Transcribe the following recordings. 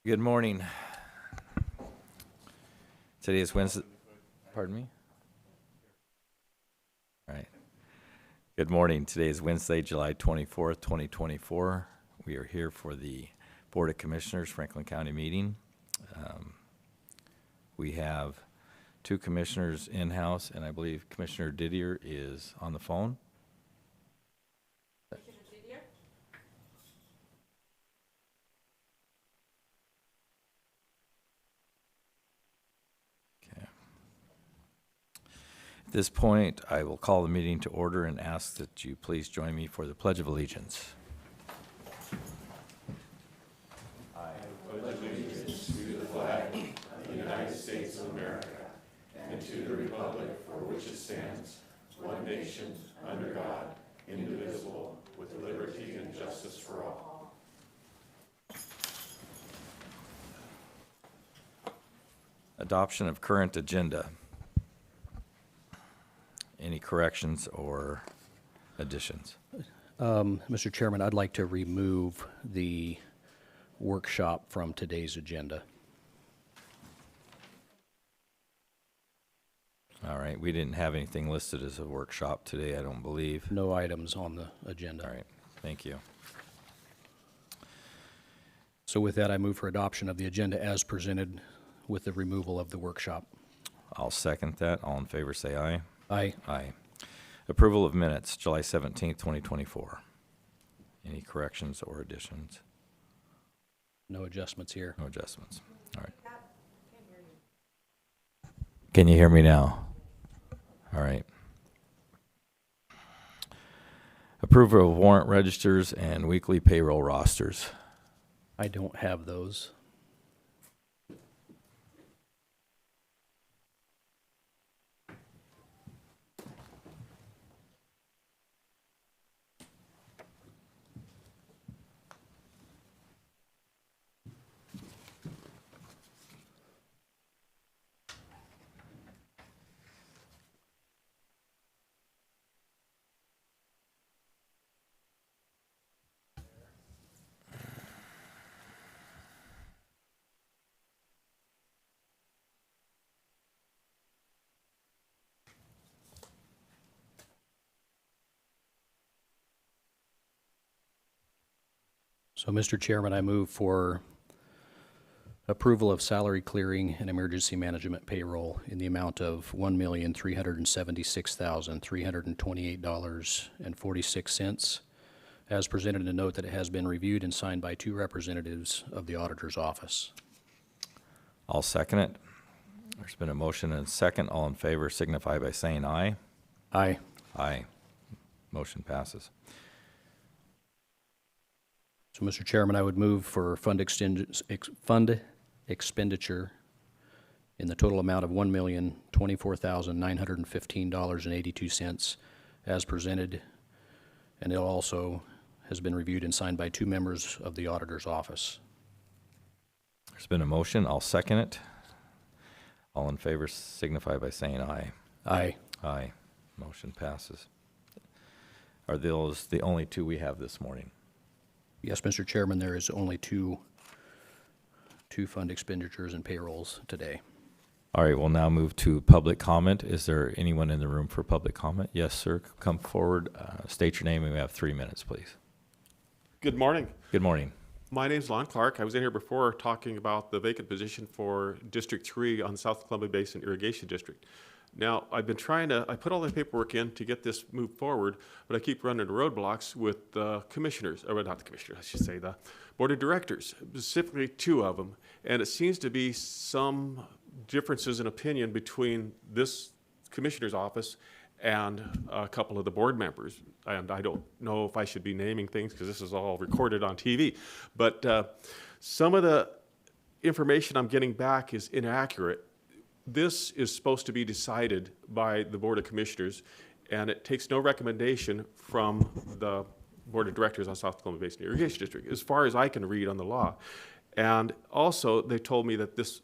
Good morning. Today is Wednesday. Pardon me? All right. Good morning. Today is Wednesday, July 24th, 2024. We are here for the Board of Commissioners, Franklin County meeting. We have two commissioners in-house, and I believe Commissioner Didier is on the phone. Okay. At this point, I will call the meeting to order and ask that you please join me for the Pledge of Allegiance. Adoption of current agenda. Any corrections or additions? Mr. Chairman, I'd like to remove the workshop from today's agenda. All right, we didn't have anything listed as a workshop today, I don't believe. No items on the agenda. All right, thank you. So with that, I move for adoption of the agenda as presented with the removal of the workshop. I'll second that. All in favor, say aye. Aye. Aye. Approval of minutes, July 17th, 2024. Any corrections or additions? No adjustments here. No adjustments. All right. Can you hear me now? All right. Approval of warrant registers and weekly payroll rosters. I don't have those. So, Mr. Chairman, I move for approval of salary clearing and emergency management payroll in the amount of $1,376,328.46, as presented in a note that it has been reviewed and signed by two representatives of the auditor's office. I'll second it. There's been a motion and a second. All in favor signify by saying aye. Aye. Aye. Motion passes. So, Mr. Chairman, I would move for fund expenditure in the total amount of $1,024,915.82 as presented, and it also has been reviewed and signed by two members of the auditor's office. There's been a motion. I'll second it. All in favor signify by saying aye. Aye. Aye. Motion passes. Are those the only two we have this morning? Yes, Mr. Chairman, there is only two fund expenditures and payrolls today. All right, we'll now move to public comment. Is there anyone in the room for public comment? Yes, sir. Come forward, state your name, and we have 3 minutes, please. Good morning. Good morning. My name's Lon Clark. I was in here before talking about the vacant position for District 3 on the South Columbia Basin Irrigation District. Now, I put all the paperwork in to get this moved forward, but I keep running into roadblocks with the commissioners, or not the commissioners, I should say, the board of directors, specifically two of them. And it seems to be some differences in opinion between this commissioner's office and a couple of the board members. And I don't know if I should be naming things because this is all recorded on TV. But some of the information I'm getting back is inaccurate. This is supposed to be decided by the Board of Commissioners, and it takes no recommendation from the Board of Directors on South Columbia Basin Irrigation District, as far as I can read on the law. And also, they told me that this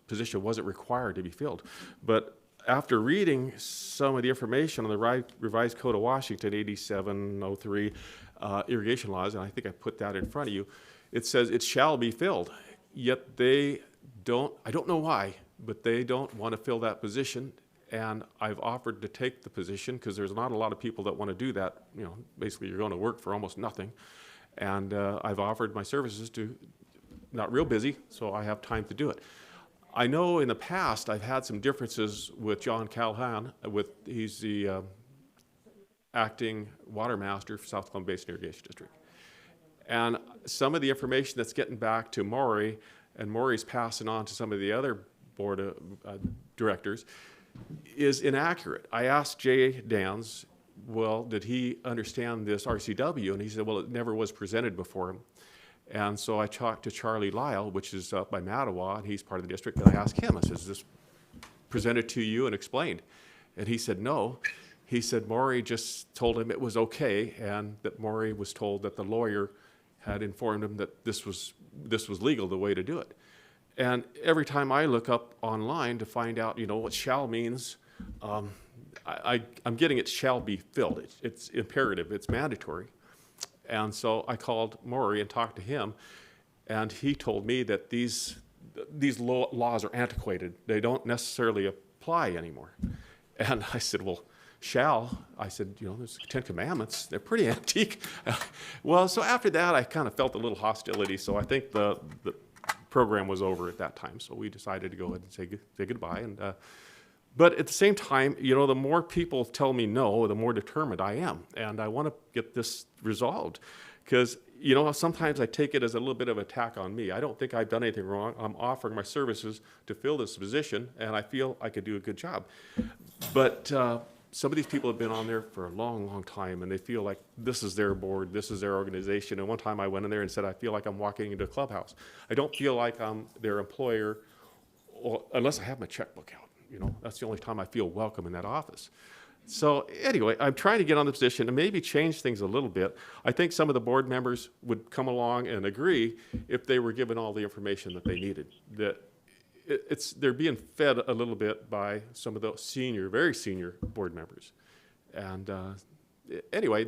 position wasn't required to be filled. But after reading some of the information on the Revised Code of Washington 8703 irrigation laws, and I think I put that in front of you, it says it shall be filled. yet they don't, I don't know why, but they don't want to fill that position. And I've offered to take the position because there's not a lot of people that want to do that. You know, basically you're going to work for almost nothing. And I've offered my services to, not real busy, so I have time to do it. I know in the past I've had some differences with John Callahan. He's the acting water master for South Columbia Basin Irrigation District. And some of the information that's getting back to Maury, and Maury's passing on to some of the other board directors, is inaccurate. I asked Jay Dans, well, did he understand this RCW? And he said, well, it never was presented before him. And so I talked to Charlie Lyle, which is up by Mattawa, and he's part of the district, and I asked him, I said, is this presented to you and explained? And he said, no. He said Maury just told him it was okay, and that Maury was told that the lawyer had informed him that this was legal, the way to do it. And every time I look up online to find out, you know, what shall means, I'm getting it shall be filled. It's imperative, it's mandatory. And so I called Maury and talked to him, and he told me that these laws are antiquated. They don't necessarily apply anymore. And I said, well, I said, you know, there's 10 Commandments. They're pretty antique. Well, so after that, I kind of felt a little hostility. So I think the program was over at that time. So we decided to go ahead and say goodbye. And but at the same time, you know, the more people tell me no, the more determined I am. And I want to get this resolved. Because, you know, sometimes I take it as a little bit of an attack on me. I don't think I've done anything wrong. I'm offering my services to fill this position, and I feel I could do a good job. But some of these people have been on there for a long, long time, and they feel like this is their board, this is their organization. And one time I went in there and said, I feel like I'm walking into a clubhouse. I don't feel like I'm their employer, unless I have my checkbook out. You know, that's the only time I feel welcome in that office. So anyway, I'm trying to get on the position and maybe change things a little bit. I think some of the board members would come along and agree if they were given all the information that they needed. That they're being fed a little bit by some of the very senior board members. And anyway,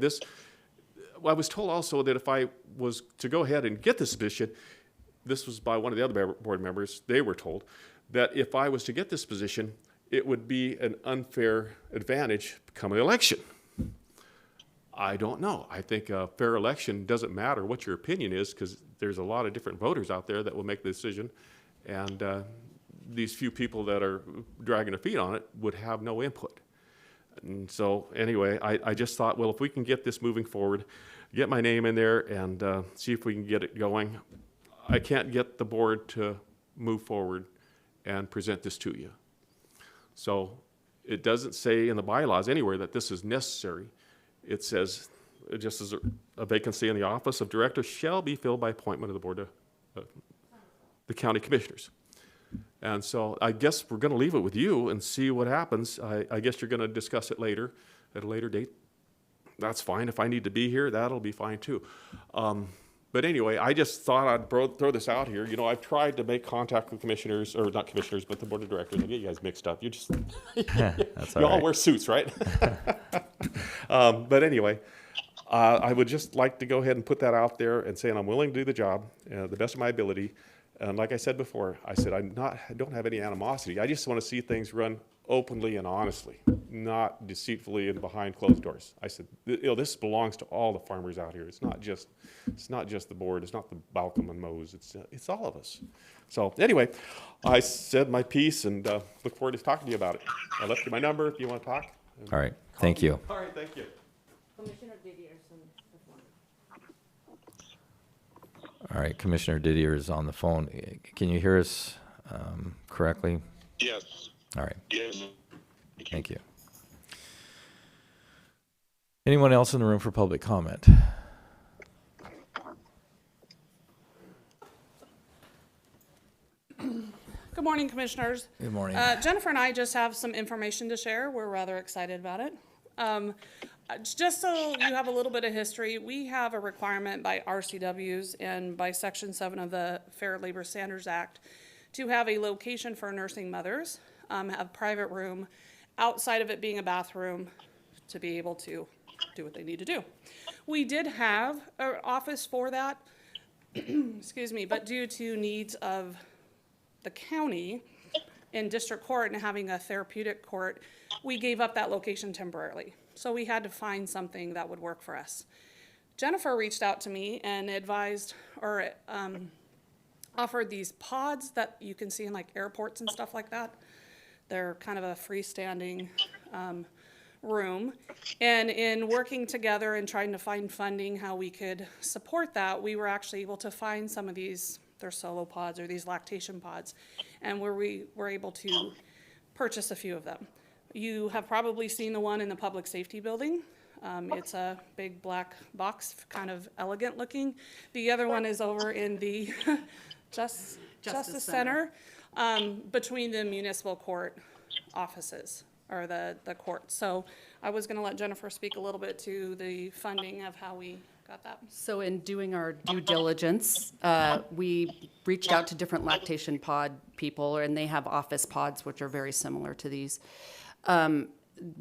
I was told also that if I was to go ahead and get this position, this was by one of the other board members, they were told that if I was to get this position, it would be an unfair advantage come an election. I don't know. I think a fair election doesn't matter what your opinion is, because there's a lot of different voters out there that will make the decision. And these few people that are dragging their feet on it would have no input. And so anyway, I just thought, well, if we can get this moving forward, get my name in there and see if we can get it going. I can't get the board to move forward and present this to you. So it doesn't say in the bylaws anywhere that this is necessary. It says, just as a vacancy in the office of director shall be filled by appointment of the board of the county commissioners. And so I guess we're going to leave it with you and see what happens. I guess you're going to discuss it later, at a later date. That's fine. If I need to be here, that'll be fine too. But anyway, I just thought I'd throw this out here. You know, I've tried to make contact with commissioners, or not commissioners, but the board of directors. I get you guys mixed up. You just, That's you all wear suits, right? But anyway, I would just like to go ahead and put that out there and say I'm willing to do the job the best of my ability. And like I said before, I said I don't have any animosity. I just want to see things run openly and honestly, not deceitfully and behind closed doors. I said, you know, this belongs to all the farmers out here. It's not just the board. It's not the Balcom and Mose. It's all of us. So anyway, I said my piece and look forward to talking to you about it. I left you my number if you want to talk. All right, thank you. All right, thank you. Commissioner Didierson. All right, Commissioner Didier is on the phone. Can you hear us correctly? Yes. All right, Yes. thank you. Anyone else in the room for public comment? Good morning, Commissioners. Good morning. Jennifer and I just have some information to share. We're rather excited about it. Just so you have a little bit of history, we have a requirement by RCWs and by Section 7 of the Fair Labor Standards Act to have a location for nursing mothers, have private room, outside of it being a bathroom, to be able to do what they need to do. We did have an office for that. excuse me, but due to needs of the county in district court and having a therapeutic court, we gave up that location temporarily. So we had to find something that would work for us. Jennifer reached out to me and advised, or offered these pods that you can see in like airports and stuff like that. They're kind of a freestanding room. And in working together and trying to find funding, how we could support that, we were actually able to find some of these, they're solo pods or these lactation pods, and where we were able to purchase a few of them. You have probably seen the one in the public safety building. It's a big black box, kind of elegant looking. The other one is over in the Justice Center, between the municipal court offices, or the court. So I was gonna let Jennifer speak a little bit to the funding of how we got that. So in doing our due diligence, we reached out to different lactation pod people, and they have office pods, which are very similar to these.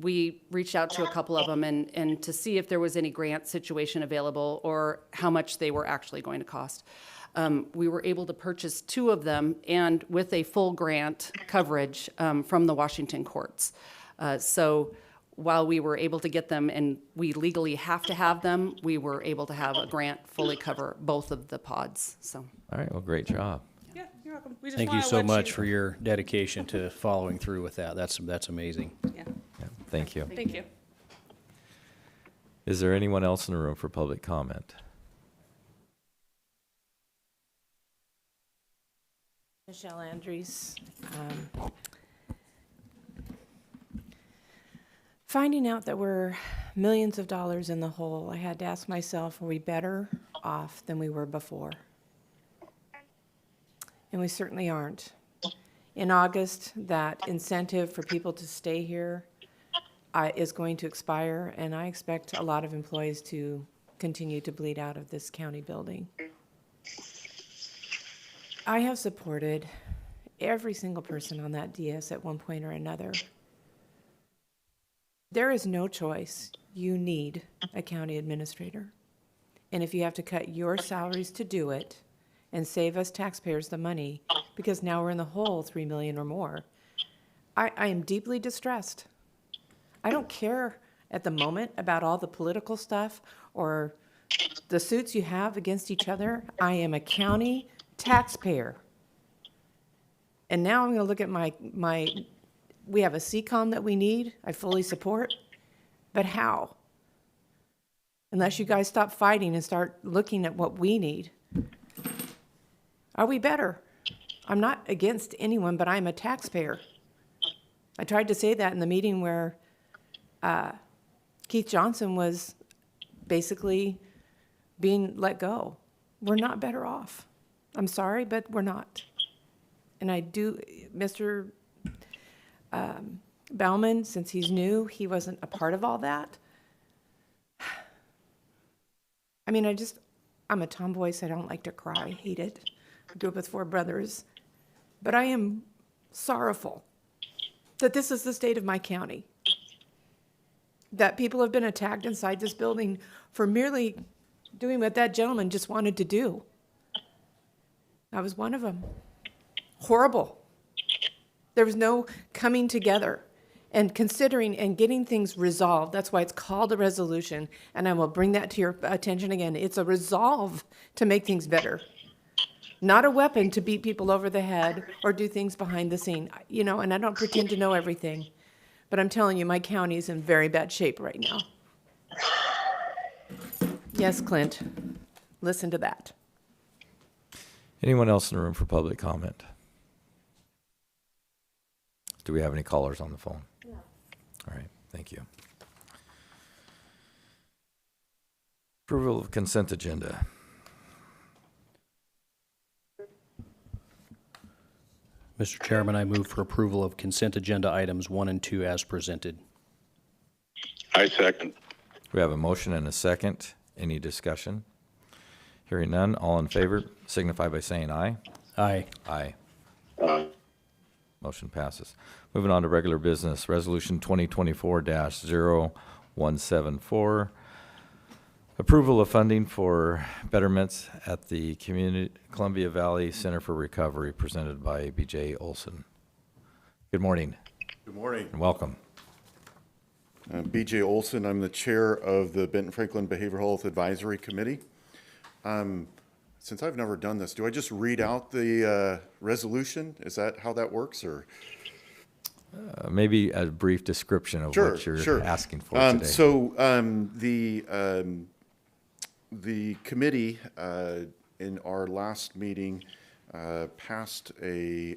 We reached out to a couple of them and to see if there was any grant situation available or how much they were actually going to cost. We were able to purchase 2 of them, and with a full grant coverage from the Washington courts. So while we were able to get them, and we legally have to have them, we were able to have a grant fully cover both of the pods, so. All right, well, great job. Yeah, you're welcome. We just Thank you wanna so let much for your dedication to following through with that. That's amazing. Yeah, Yeah, thank you. thank you. Is there anyone else in the room for public comment? Michelle Andrews. Finding out that we're millions of dollars in the hole, I had to ask myself, are we better off than we were before? And we certainly aren't. In August, that incentive for people to stay here is going to expire, and I expect a lot of employees to continue to bleed out of this county building. I have supported every single person on that DS at one point or another. There is no choice. You need a county administrator. And if you have to cut your salaries to do it and save us taxpayers the money, because now we're in the hole 3 million or more, I am deeply distressed. I don't care at the moment about all the political stuff or the suits you have against each other. I am a county taxpayer. And now I'm going to look at we have a CCOM that we need, I fully support, but how? Unless you guys stop fighting and start looking at what we need. Are we better? I'm not against anyone, but I'm a taxpayer. I tried to say that in the meeting where Keith Johnson was basically being let go. We're not better off. I'm sorry, but we're not. And I do, Mr. Bauman, since he's new, he wasn't a part of all that. I mean, I'm a tomboy, so I don't like to cry. I hate it. I grew up with 4 brothers. But I am sorrowful that this is the state of my county. That people have been attacked inside this building for merely doing what that gentleman just wanted to do. I was one of them. Horrible. There was no coming together and considering and getting things resolved. That's why it's called a resolution, and I will bring that to your attention again. It's a resolve to make things better, not a weapon to beat people over the head or do things behind the scene. You know, and I don't pretend to know everything, but I'm telling you, my county is in very bad shape right now. Yes, Clint, listen to that. Anyone else in the room for public comment? Do we have any callers on the phone? No. All right, thank you. Approval of consent agenda. Mr. Chairman, I move for approval of consent agenda items 1 and 2 as presented. I second. We have a motion and a second. Any discussion? Hearing none, all in favor signify by saying aye. Aye. Aye. Motion passes. Moving on to regular business, Resolution 2024-0174, Approval of funding for betterments at the Columbia Valley Center for Recovery, presented by BJ Olson. Good morning Good morning. and welcome. BJ Olson, I'm the chair of the Benton Franklin Behavioral Health Advisory Committee. Since I've never done this, do I just read out the resolution? Is that how that works, or? Maybe a brief description of Sure, what you're sure. asking for today. The committee, in our last meeting, passed a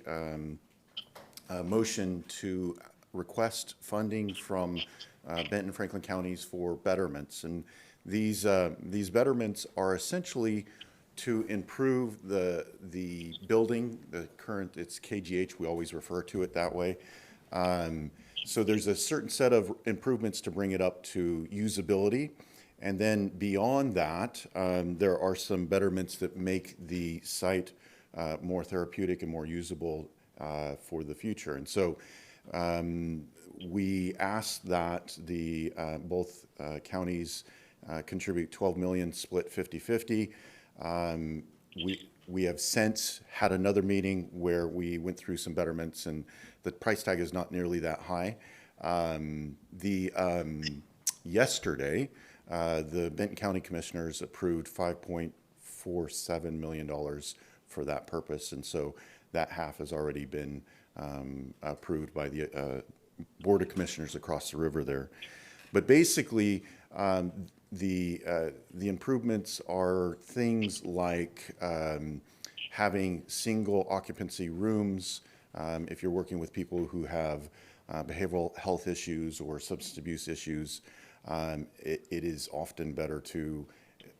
motion to request funding from Benton and Franklin counties for betterments. And these betterments are essentially to improve the building, the current, it's KGH, we always refer to it that way. So there's a certain set of improvements to bring it up to usability. And then beyond that, there are some betterments that make the site more therapeutic and more usable for the future. And so we asked that the both counties contribute 12 million, split 50-50. We have since had another meeting where we went through some betterments, and the price tag is not nearly that high. Yesterday, the Benton County Commissioners approved $5.47 million for that purpose, and so that half has already been approved by the Board of Commissioners across the river there. But basically, the improvements are things like having single occupancy rooms. If you're working with people who have behavioral health issues or substance abuse issues, it is often better to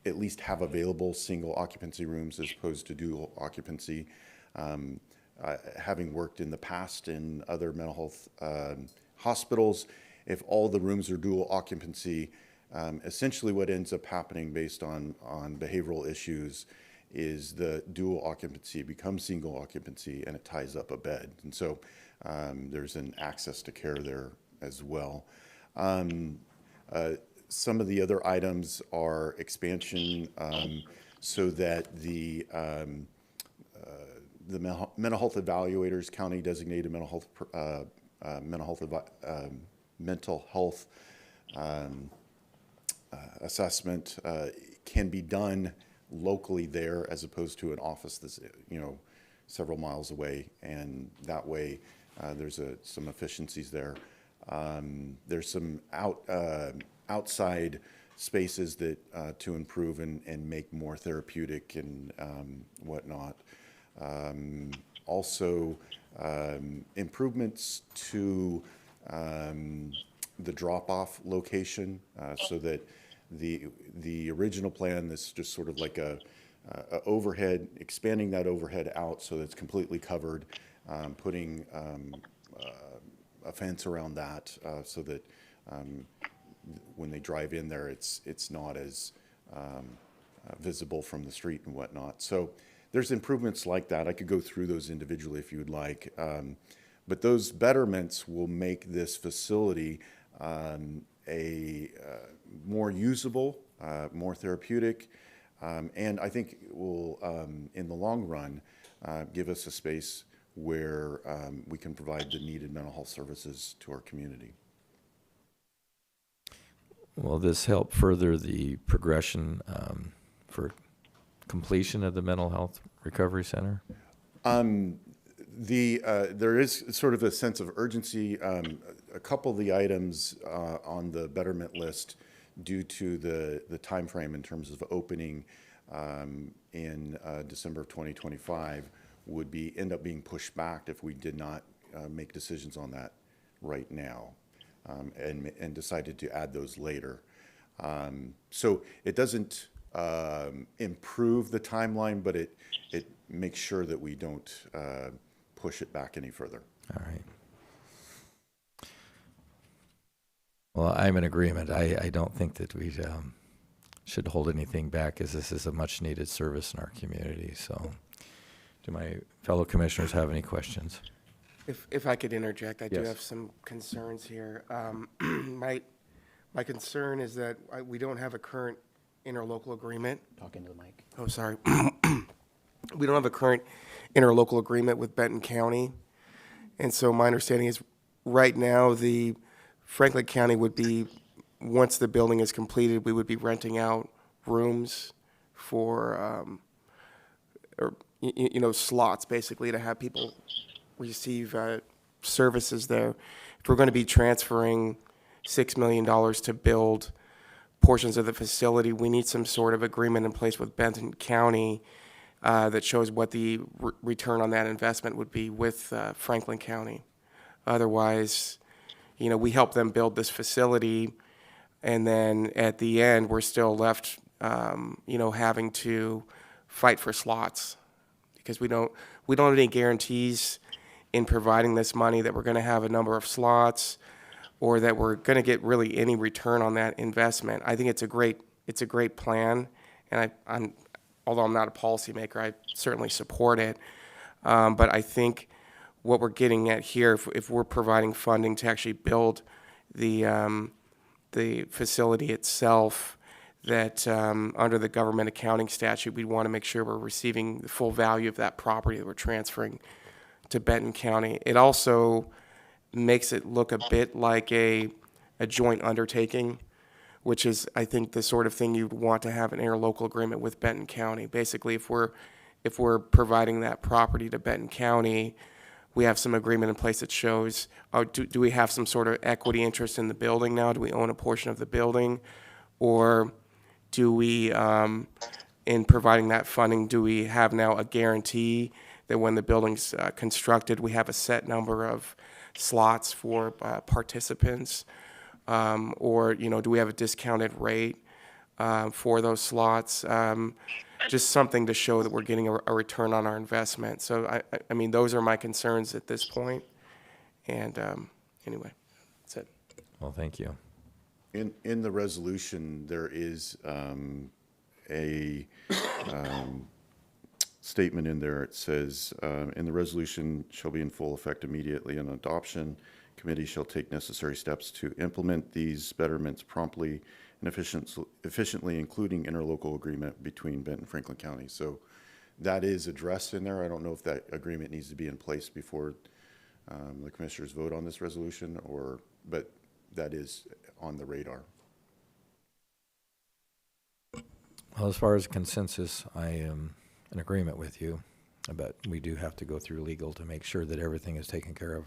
at least have available single occupancy rooms as opposed to dual occupancy. Having worked in the past in other mental health hospitals, if all the rooms are dual occupancy, essentially what ends up happening based on behavioral issues is the dual occupancy becomes single occupancy and it ties up a bed. And so there's an access to care there as well. Some of the other items are expansion so that the mental health evaluators, county designated mental health assessment can be done locally there as opposed to an office that's several miles away, and that way there's some efficiencies there. There's some outside spaces that to improve and make more therapeutic and whatnot. Also, improvements to the drop-off location so that the original plan is just sort of like a overhead, expanding that overhead out so that it's completely covered, putting a fence around that so that when they drive in there, it's not as visible from the street and whatnot. So there's improvements like that. I could go through those individually if you would like. But those betterments will make this facility more usable, more therapeutic, and I think it will, in the long run, give us a space where we can provide the needed mental health services to our community. Will this help further the progression for completion of the Mental Health Recovery Center? There is sort of a sense of urgency. A couple of the items on the betterment list, due to the time frame in terms of opening in December of 2025, would end up being pushed back if we did not make decisions on that right now, and decided to add those later. So it doesn't improve the timeline, but it makes sure that we don't push it back any further. All right. Well, I'm in agreement. I don't think that we should hold anything back, as this is a much-needed service in our community. So do my fellow commissioners have any questions? If I could interject, I do Yes. have some concerns here. My concern is that we don't have a current interlocal agreement. Talk into the mic. Oh, sorry. We don't have a current interlocal agreement with Benton County. And so my understanding is right now, the Franklin County would be, once the building is completed, we would be renting out rooms for, slots basically to have people receive services there. If we're going to be transferring $6 million to build portions of the facility, we need some sort of agreement in place with Benton County that shows what the return on that investment would be with Franklin County. Otherwise, we help them build this facility, and then at the end, we're still left, having to fight for slots because we don't have any guarantees in providing this money that we're going to have a number of slots or that we're going to get really any return on that investment. I think it's a great plan, and although I'm not a policymaker, I certainly support it. But I think what we're getting at here, if we're providing funding to actually build the facility itself, that under the government accounting statute, we want to make sure we're receiving the full value of that property that we're transferring to Benton County. It also makes it look a bit like a joint undertaking, which is, I think, the sort of thing you'd want to have an interlocal agreement with Benton County. Basically, if we're providing that property to Benton County, we have some agreement in place that shows, do we have some sort of equity interest in the building now? Do we own a portion of the building? Or do we, in providing that funding, do we have now a guarantee that when the building's constructed, we have a set number of slots for participants? Or, do we have a discounted rate for those slots? Just something to show that we're getting a return on our investment. So, I mean, those are my concerns at this point. And anyway, that's it. Well, thank you. In the resolution, there is a statement in there. It says, in the resolution shall be in full effect immediately on adoption. Committee shall take necessary steps to implement these betterments promptly and efficiently, including interlocal agreement between Benton and Franklin County. So that is addressed in there. I don't know if that agreement needs to be in place before the commissioners vote on this resolution, but that is on the radar. Well, as far as consensus, I am in agreement with you, but we do have to go through legal to make sure that everything is taken care of.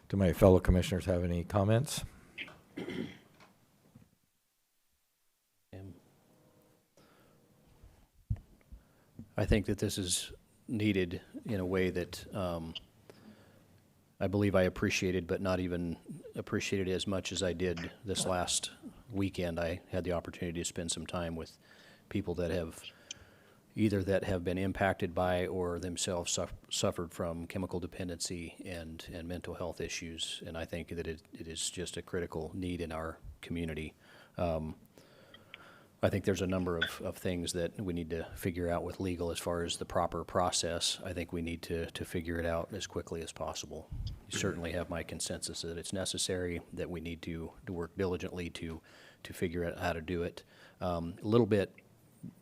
Do my fellow commissioners have any comments? I think that this is needed in a way that I believe I appreciated, but not even appreciated as much as I did this last weekend. I had the opportunity to spend some time with people that have been impacted by or themselves suffered from chemical dependency and mental health issues, and I think that it is just a critical need in our community. I think there's a number of things that we need to figure out with legal as far as the proper process. I think we need to figure it out as quickly as possible. You certainly have my consensus that it's necessary, that we need to work diligently to figure out how to do it. A little bit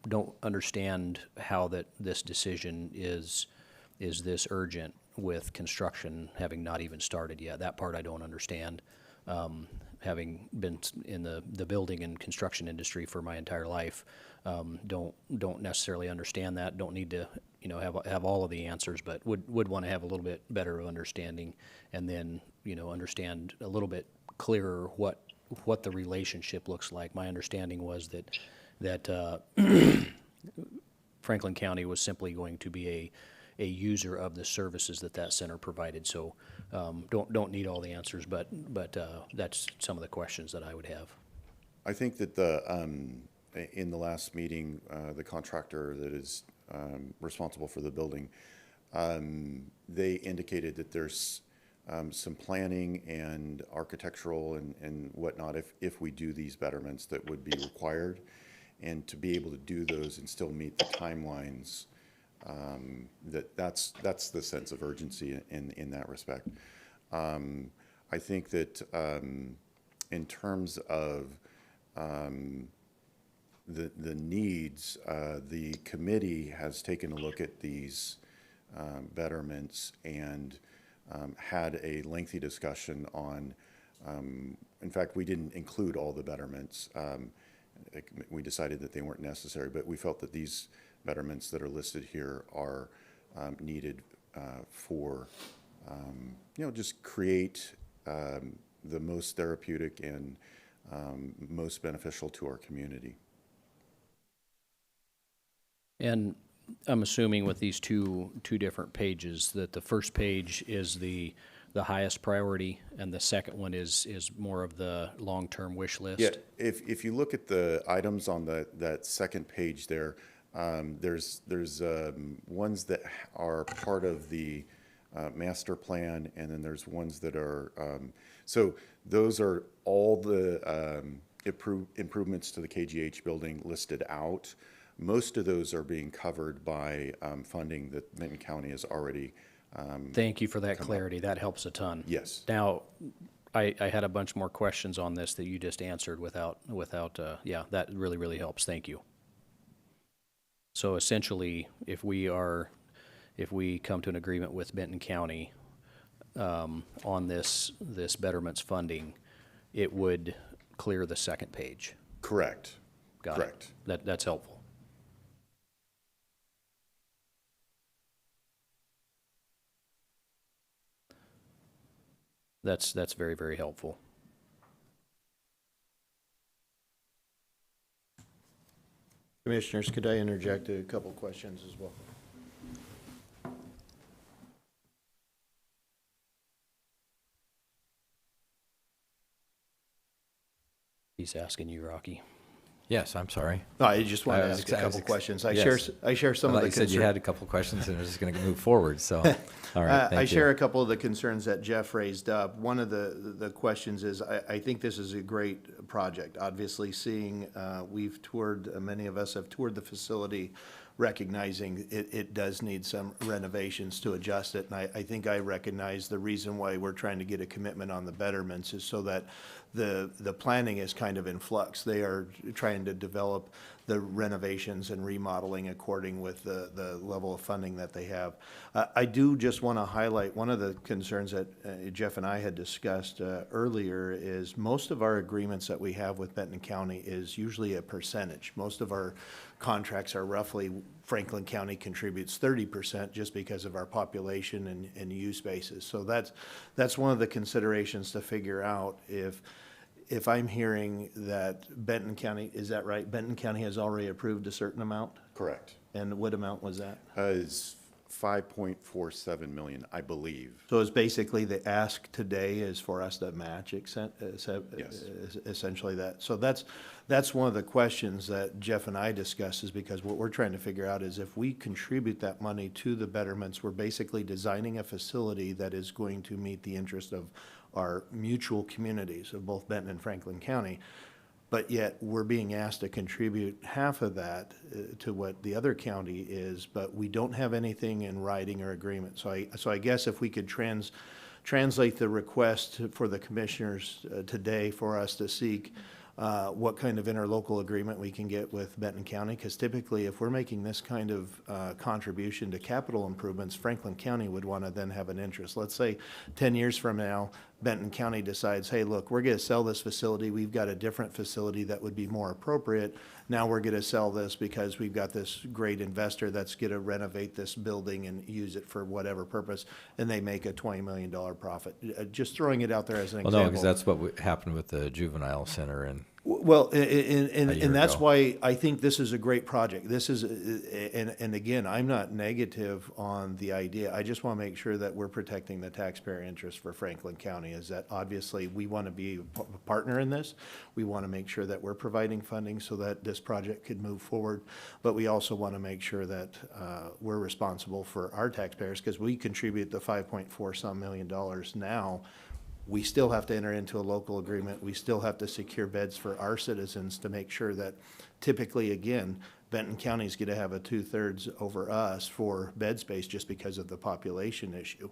don't understand how that this decision is this urgent with construction having not even started yet. That part I don't understand. Having been in the building and construction industry for my entire life, don't necessarily understand that. Don't need to have all of the answers, but would want to have a little bit better understanding, and then understand a little bit clearer what the relationship looks like. My understanding was that Franklin County was simply going to be a user of the services that center provided. So don't need all the answers, but that's some of the questions that I would have. I think that in the last meeting, the contractor that is responsible for the building, they indicated that there's some planning and architectural and whatnot if we do these betterments that would be required, and to be able to do those and still meet the timelines. That's the sense of urgency in that respect. I think that in terms of the needs, the committee has taken a look at these betterments and had a lengthy discussion on, in fact, we didn't include all the betterments. We decided that they weren't necessary, but we felt that these betterments that are listed here are needed for, just create the most therapeutic and most beneficial to our community. And I'm assuming with these two different pages, that the first page is the highest priority, and the second one is more of the long-term wish list? Yeah, if you look at the items on that second page there, there's ones that are part of the master plan, and then there's ones that are, so those are all the improvements to the KGH building listed out. Most of those are being covered by funding that Benton County has already. Thank you for that clarity. That helps a ton. Yes. Now, I had a bunch more questions on this that you just answered without, yeah, that really, really helps. Thank you. So essentially, if we come to an agreement with Benton County on this betterments funding, it would clear the second page. Correct. Got Correct. it. That's helpful. That's very, very helpful. Commissioners, could I interject a couple questions as well? He's asking you, Rocky. Yes, I'm sorry. No, I just want I to was ask a ex- I was couple ex- questions. yes. I share some I of thought the you said you concerns. had a couple questions and it was just going to move forward, so, all right, thank I you. share a couple of the concerns that Jeff raised up. One of the questions is, I think this is a great project. Obviously, seeing, we've toured, many of us have toured the facility, recognizing it does need some renovations to adjust it. And I think I recognize the reason why we're trying to get a commitment on the betterments is so that the planning is kind of in flux. They are trying to develop the renovations and remodeling according with the level of funding that they have. I do just want to highlight one of the concerns that Jeff and I had discussed earlier is most of our agreements that we have with Benton County is usually a percentage. Most of our contracts are roughly, Franklin County contributes 30% just because of our population and use bases. So that's one of the considerations to figure out if I'm hearing that Benton County, is that right? Benton County has already approved a certain amount? Correct. And what amount was that? Is 5.47 million, I believe. So it's basically the ask today is for us to match Yes. essentially that. So that's one of the questions that Jeff and I discussed, is because what we're trying to figure out is if we contribute that money to the betterments, we're basically designing a facility that is going to meet the interest of our mutual communities of both Benton and Franklin County. But yet, we're being asked to contribute half of that to what the other county is, but we don't have anything in writing or agreement. So I guess if we could translate the request for the commissioners today for us to seek what kind of interlocal agreement we can get with Benton County, because typically if we're making this kind of contribution to capital improvements, Franklin County would want to then have an interest. Let's say 10 years from now, Benton County decides, hey, look, we're going to sell this facility. We've got a different facility that would be more appropriate. Now we're going to sell this because we've got this great investor that's going to renovate this building and use it for whatever purpose, and they make a $20 million profit. Just throwing it out there as an Well, example. no, because that's what happened with the juvenile center and Well, year and that's ago. why I think this is a great project. This is, and again, I'm not negative on the idea. I just want to make sure that we're protecting the taxpayer interest for Franklin County, is that obviously we want to be a partner in this. We want to make sure that we're providing funding so that this project could move forward. But we also want to make sure that we're responsible for our taxpayers, because we contribute the $5.4 million now. We still have to enter into a local agreement. We still have to secure beds for our citizens to make sure that typically, again, Benton County's going to have a 2/3 over us for bed space just because of the population issue.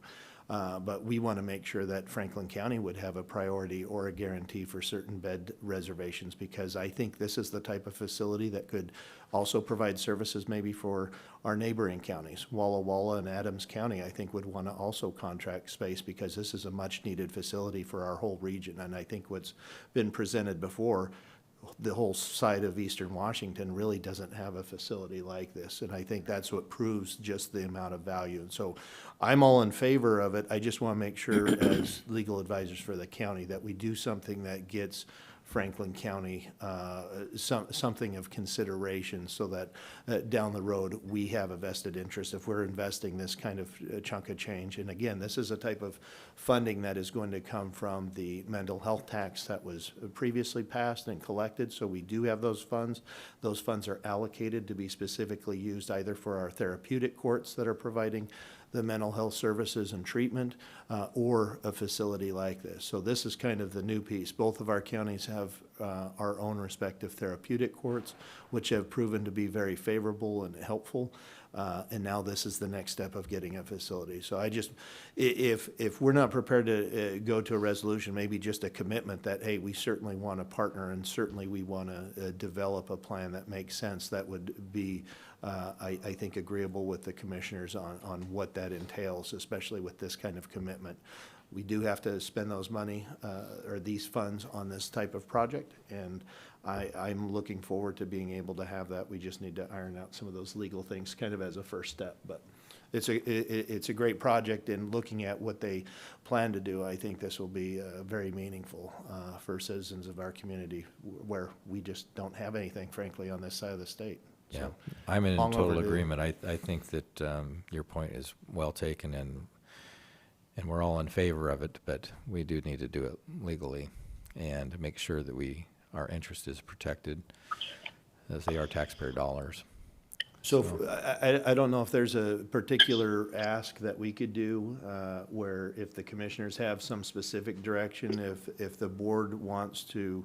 But we want to make sure that Franklin County would have a priority or a guarantee for certain bed reservations, because I think this is the type of facility that could also provide services maybe for our neighboring counties. Walla Walla and Adams County, I think, would want to also contract space, because this is a much-needed facility for our whole region. And I think what's been presented before, the whole side of Eastern Washington really doesn't have a facility like this. And I think that's what proves just the amount of value. And so I'm all in favor of it. I just want to make sure as legal advisors for the county that we do something that gets Franklin County something of consideration, so that down the road, we have a vested interest if we're investing this kind of chunk of change. And again, this is a type of funding that is going to come from the mental health tax that was previously passed and collected. So we do have those funds. Those funds are allocated to be specifically used either for our therapeutic courts that are providing the mental health services and treatment, or a facility like this. So this is kind of the new piece. Both of our counties have our own respective therapeutic courts, which have proven to be very favorable and helpful. And now this is the next step of getting a facility. So I just, if we're not prepared to go to a resolution, maybe just a commitment that, hey, we certainly want to partner, and certainly we want to develop a plan that makes sense, that would be, I think, agreeable with the commissioners on what that entails, especially with this kind of commitment. We do have to spend those money, or these funds, on this type of project, and I'm looking forward to being able to have that. We just need to iron out some of those legal things kind of as a first step. But it's a great project, and looking at what they plan to do, I think this will be very meaningful for citizens of our community, where we just don't have anything, frankly, on this side of the state. Yeah, So, I'm in long total overdue. agreement. I think that your point is well taken, and we're all in favor of it, but we do need to do it legally and make sure that our interest is protected, as they are taxpayer dollars. So I don't know if there's a particular ask that we could do, where if the commissioners have some specific direction, if the board wants to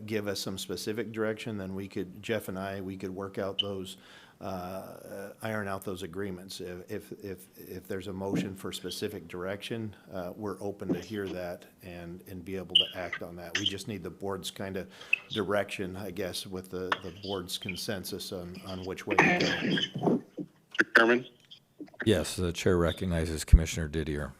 give us some specific direction, then Jeff and I, we could work out those, iron out those agreements. If there's a motion for specific direction, we're open to hear that and be able to act on that. We just need the board's kind of direction, I guess, with the board's consensus on which way to go. Mr. Chairman? Yes, the chair recognizes Commissioner Didier.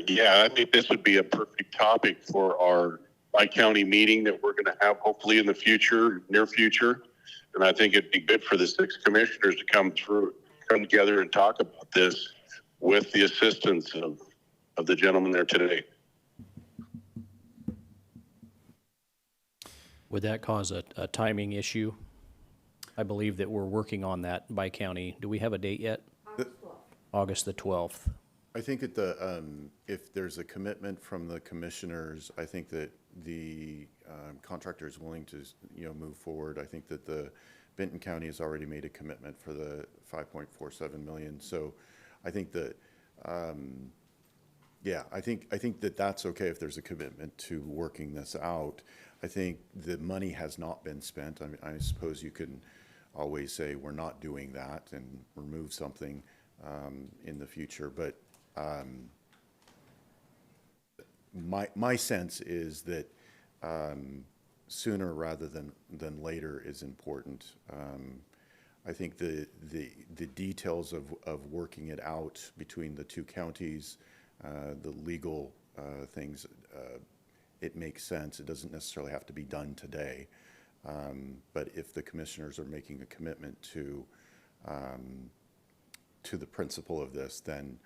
Yeah, I think this would be a perfect topic for our bi-county meeting that we're going to have hopefully in the future, near future. And I think it'd be good for the 6 commissioners to come together and talk about this with the assistance of the gentleman there today. Would that cause a timing issue? I believe that we're working on that by county. Do we have a date yet? August the 12th. I think that if there's a commitment from the commissioners, I think that the contractor is willing to, move forward. I think that the Benton County has already made a commitment for the $5.47 million. So I think that, I think that that's okay if there's a commitment to working this out. I think the money has not been spent. I mean, I suppose you can always say we're not doing that and remove something in the future, but my sense is that sooner rather than later is important. I think the details of working it out between the 2 counties, the legal things, it makes sense. It doesn't necessarily have to be done today. But if the commissioners are making a commitment to the principle of this, then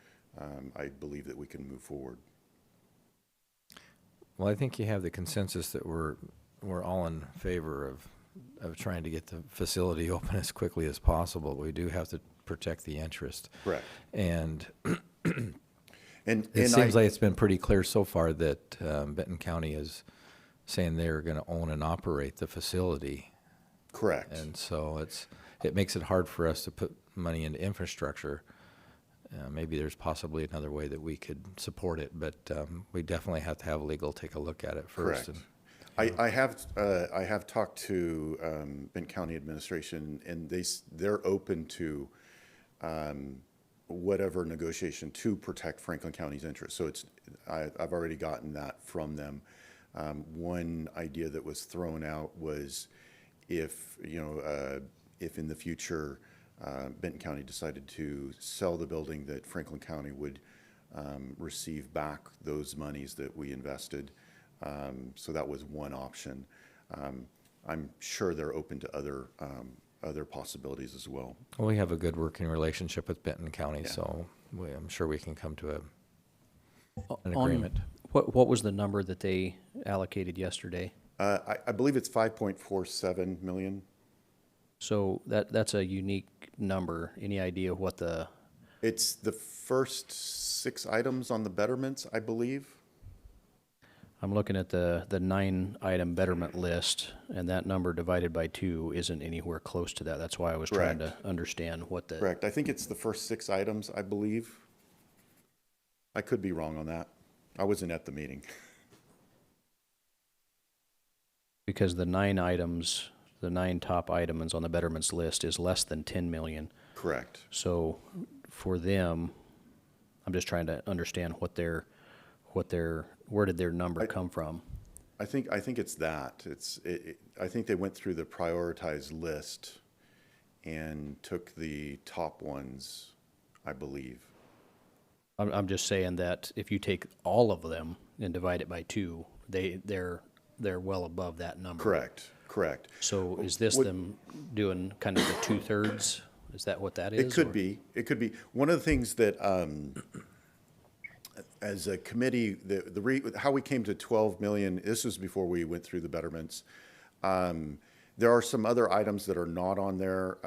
I believe that we can move forward. Well, I think you have the consensus that we're all in favor of trying to get the facility open as quickly as possible. We do have to protect the interest. Correct. And And it seems like it's been pretty clear so far that Benton County is saying they're going to own and operate the facility. correct. And so it makes it hard for us to put money into infrastructure. Maybe there's possibly another way that we could support it, but we definitely have to have legal take a look at it first. Correct. I have talked to Benton County administration, and they're open to whatever negotiation to protect Franklin County's interests. So I've already gotten that from them. One idea that was thrown out was if in the future Benton County decided to sell the building, that Franklin County would receive back those monies that we invested. So that was one option. I'm sure they're open to other possibilities as well. Well, we have a good working relationship with Benton County, so I'm sure we can come to an agreement. What was the number that they allocated yesterday? I believe it's 5.47 million. So that's a unique number. Any idea what the, It's the first 6 items on the betterments, I believe. I'm looking at the 9-item betterment list, and that number divided by 2 isn't anywhere close to that. That's why I was trying to understand what the. Correct. I think it's the first 6 items, I believe. I could be wrong on that. I wasn't at the meeting. Because the 9 items, the 9 top items on the betterments list is less than 10 million. Correct. So for them, I'm just trying to understand where did their number come from? I think it's that. I think they went through the prioritized list and took the top ones, I believe. I'm just saying that if you take all of them and divide it by 2, they're well above that number. Correct. So is this them doing kind of the 2/3? Is that what that is? It could be. It could be. One of the things that, as a committee, how we came to 12 million, this was before we went through the betterments. There are some other items that are not on there,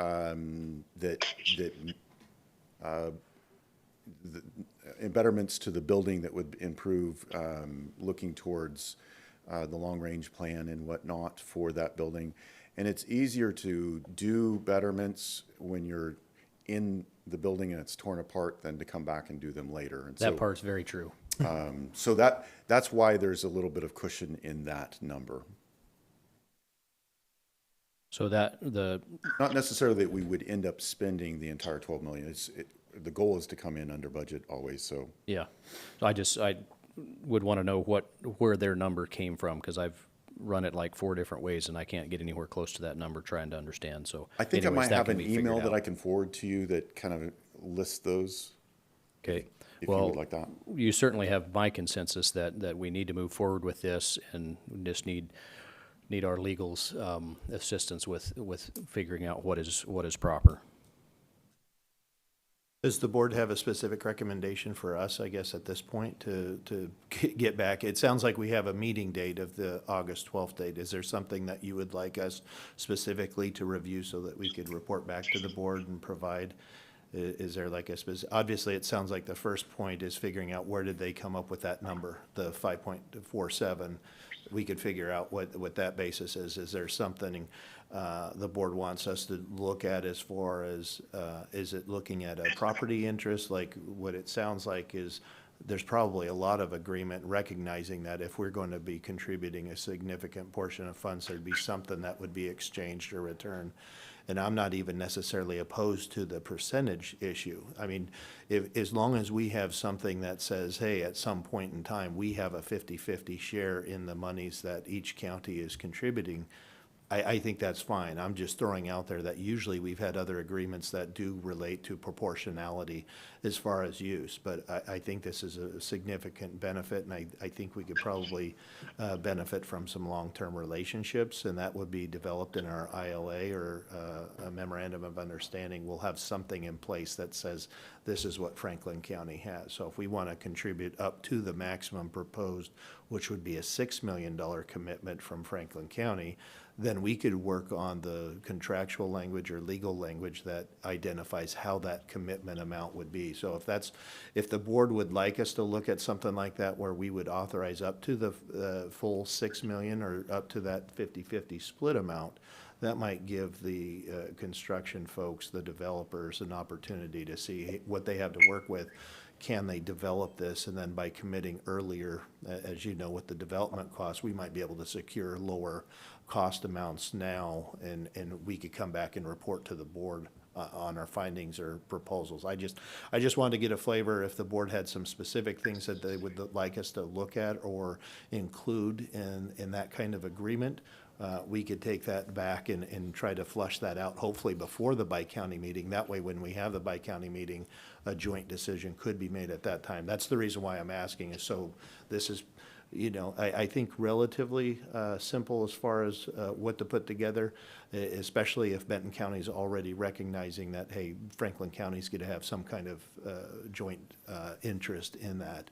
betterments to the building that would improve, looking towards the long-range plan and whatnot for that building. And it's easier to do betterments when you're in the building and it's torn apart than to come back and do them later. And That part's very true. so that's why there's a little bit of cushion in that number. So Not necessarily that we would end up spending the entire 12 million. The goal is to come in under budget always, so. yeah. So I would want to know where their number came from, because I've run it like 4 different ways and I can't get anywhere close to that number trying to understand. So I think anyways, I might that have can an be figured email that out. I can forward to you that kind of lists those. Okay. If you would like that. You certainly have my consensus that we need to move forward with this, and we just need our legal's assistance with figuring out what is proper. Does the board have a specific recommendation for us, I guess, at this point to get back? It sounds like we have a meeting date of the August 12th date. Is there something that you would like us specifically to review so that we could report back to the board and provide? Is there like a specific, obviously it sounds like the first point is figuring out where did they come up with that number, the 5.47. We could figure out what that basis is. Is there something the board wants us to look at as far as, is it looking at a property interest? Like what it sounds like is there's probably a lot of agreement recognizing that if we're going to be contributing a significant portion of funds, there'd be something that would be exchanged or returned. And I'm not even necessarily opposed to the percentage issue. I mean, as long as we have something that says, hey, at some point in time, we have a 50-50 share in the monies that each county is contributing, I think that's fine. I'm just throwing out there that usually we've had other agreements that do relate to proportionality as far as use. But I think this is a significant benefit, and I think we could probably benefit from some long-term relationships, and that would be developed in our ILA or a memorandum of understanding. We'll have something in place that says this is what Franklin County has. So if we want to contribute up to the maximum proposed, which would be a $6 million commitment from Franklin County, then we could work on the contractual language or legal language that identifies how that commitment amount would be. So if the board would like us to look at something like that where we would authorize up to the full 6 million or up to that 50-50 split amount, that might give the construction folks, the developers, an opportunity to see what they have to work with. Can they develop this? And then by committing earlier, as you know, with the development costs, we might be able to secure lower cost amounts now, and we could come back and report to the board on our findings or proposals. I just wanted to get a flavor if the board had some specific things that they would like us to look at or include in that kind of agreement. We could take that back and try to flush that out, hopefully before the bi-county meeting. That way, when we have the bi-county meeting, a joint decision could be made at that time. That's the reason why I'm asking, is so this is, I think relatively simple as far as what to put together, especially if Benton County is already recognizing that, hey, Franklin County's going to have some kind of joint interest in that.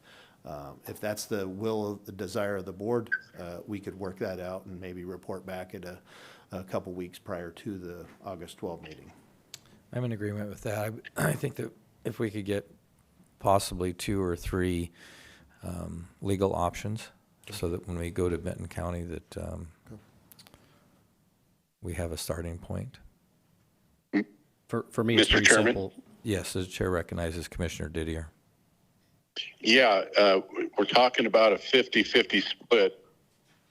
If that's the will, the desire of the board, we could work that out and maybe report back at a couple weeks prior to the August 12 meeting. I'm in agreement with that. I think that if we could get possibly 2 or 3 legal options, so that when we go to Benton County, that we have a starting point. For me, it's Mr. pretty Chairman? simple. Yes, the chair recognizes Commissioner Didier. Yeah, we're talking about a 50-50 split.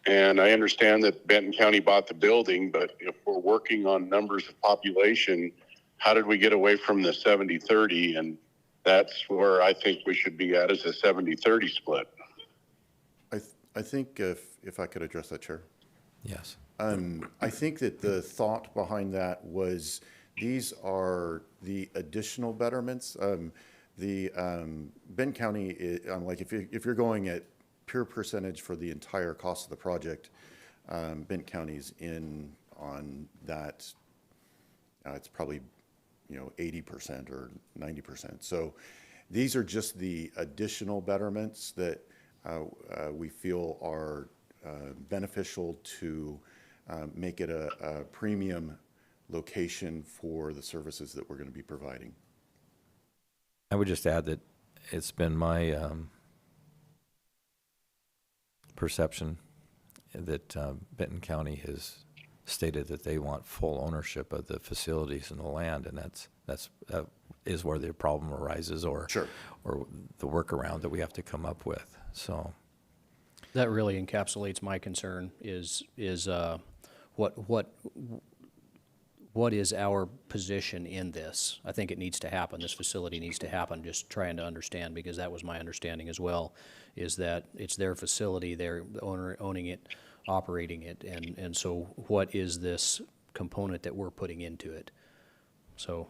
And I understand that Benton County bought the building, but if we're working on numbers of population, how did we get away from the 70-30? And that's where I think we should be at, is a 70-30 split. I think if I could address that, Chair. Yes. I think that the thought behind that was these are the additional betterments. Benton County, like if you're going at pure percentage for the entire cost of the project, Benton County's in on that. It's probably 80% or 90%. So these are just the additional betterments that we feel are beneficial to make it a premium location for the services that we're going to be providing. I would just add that it's been my perception that Benton County has stated that they want full ownership of the facilities and the land, and that is where the problem arises, or Sure. or the workaround that we have to come up with. So That really encapsulates my concern is what is our position in this? I think it needs to happen. This facility needs to happen. Just trying to understand, because that was my understanding as well, is that it's their facility, they're the owner owning it, operating it, and so what is this component that we're putting into it? So.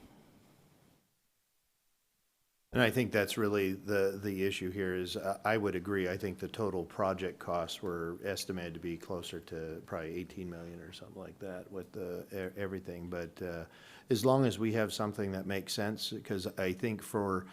And I think that's really the issue here is, I would agree, I think the total project costs were estimated to be closer to probably 18 million or something like that with everything. But as long as we have something that makes sense, because I think for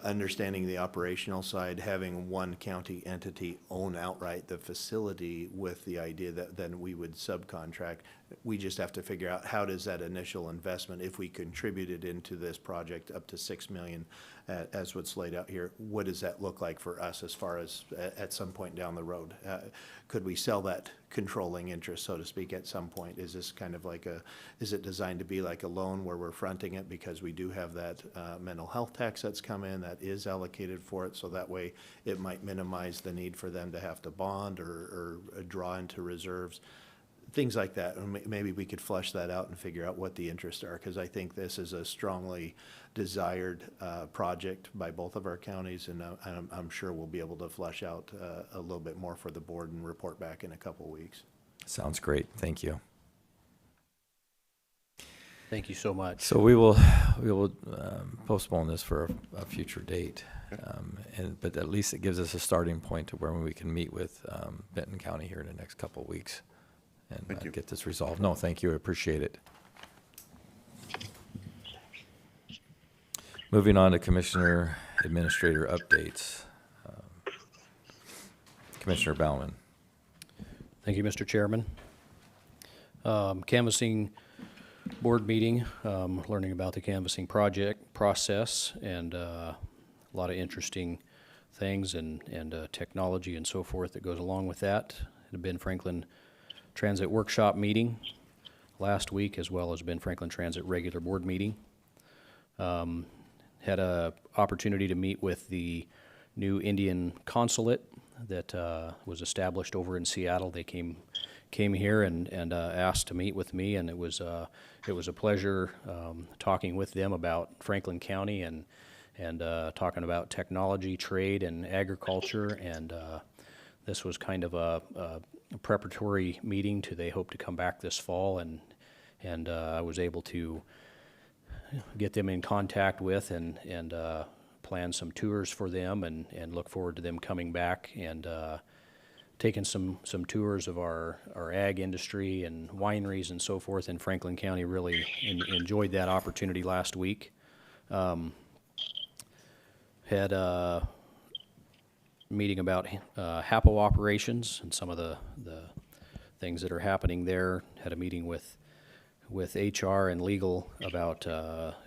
understanding the operational side, having one county entity own outright the facility with the idea that then we would subcontract, we just have to figure out how does that initial investment, if we contributed into this project up to 6 million, as what's laid out here, what does that look like for us as far as at some point down the road? Could we sell that controlling interest, so to speak, at some point? Is this kind of like is it designed to be like a loan where we're fronting it because we do have that mental health tax that's come in that is allocated for it, so that way it might minimize the need for them to have to bond or draw into reserves? Things like that, and maybe we could flesh that out and figure out what the interests are, because I think this is a strongly desired project by both of our counties, and I'm sure we'll be able to flesh out a little bit more for the board and report back in a couple weeks. sounds great. Thank you. Thank you so much. So we will postpone this for a future date, but at least it gives us a starting point to where we can meet with Benton County here in the next couple of weeks and Thank you. get this resolved. No, thank you. I appreciate it. Moving on to Commissioner Administrator updates. Commissioner Bauman. Thank you, Mr. Chairman. Canvassing board meeting, learning about the canvassing project process, and a lot of interesting things and technology and so forth that goes along with that. It had been Franklin Transit Workshop meeting last week, as well as Ben Franklin Transit regular board meeting. Had a opportunity to meet with the new Indian consulate that was established over in Seattle. They came came here and asked to meet with me, and it was a pleasure talking with them about Franklin County and talking about technology, trade, and agriculture. And this was kind of a preparatory meeting to they hope to come back this fall, and I was able to get them in contact with and plan some tours for them, and look forward to them coming back and taking some tours of our ag industry and wineries and so forth in Franklin County. Really enjoyed that opportunity last week. Had a meeting about HAPO operations and some of the things that are happening there. Had a meeting with HR and legal about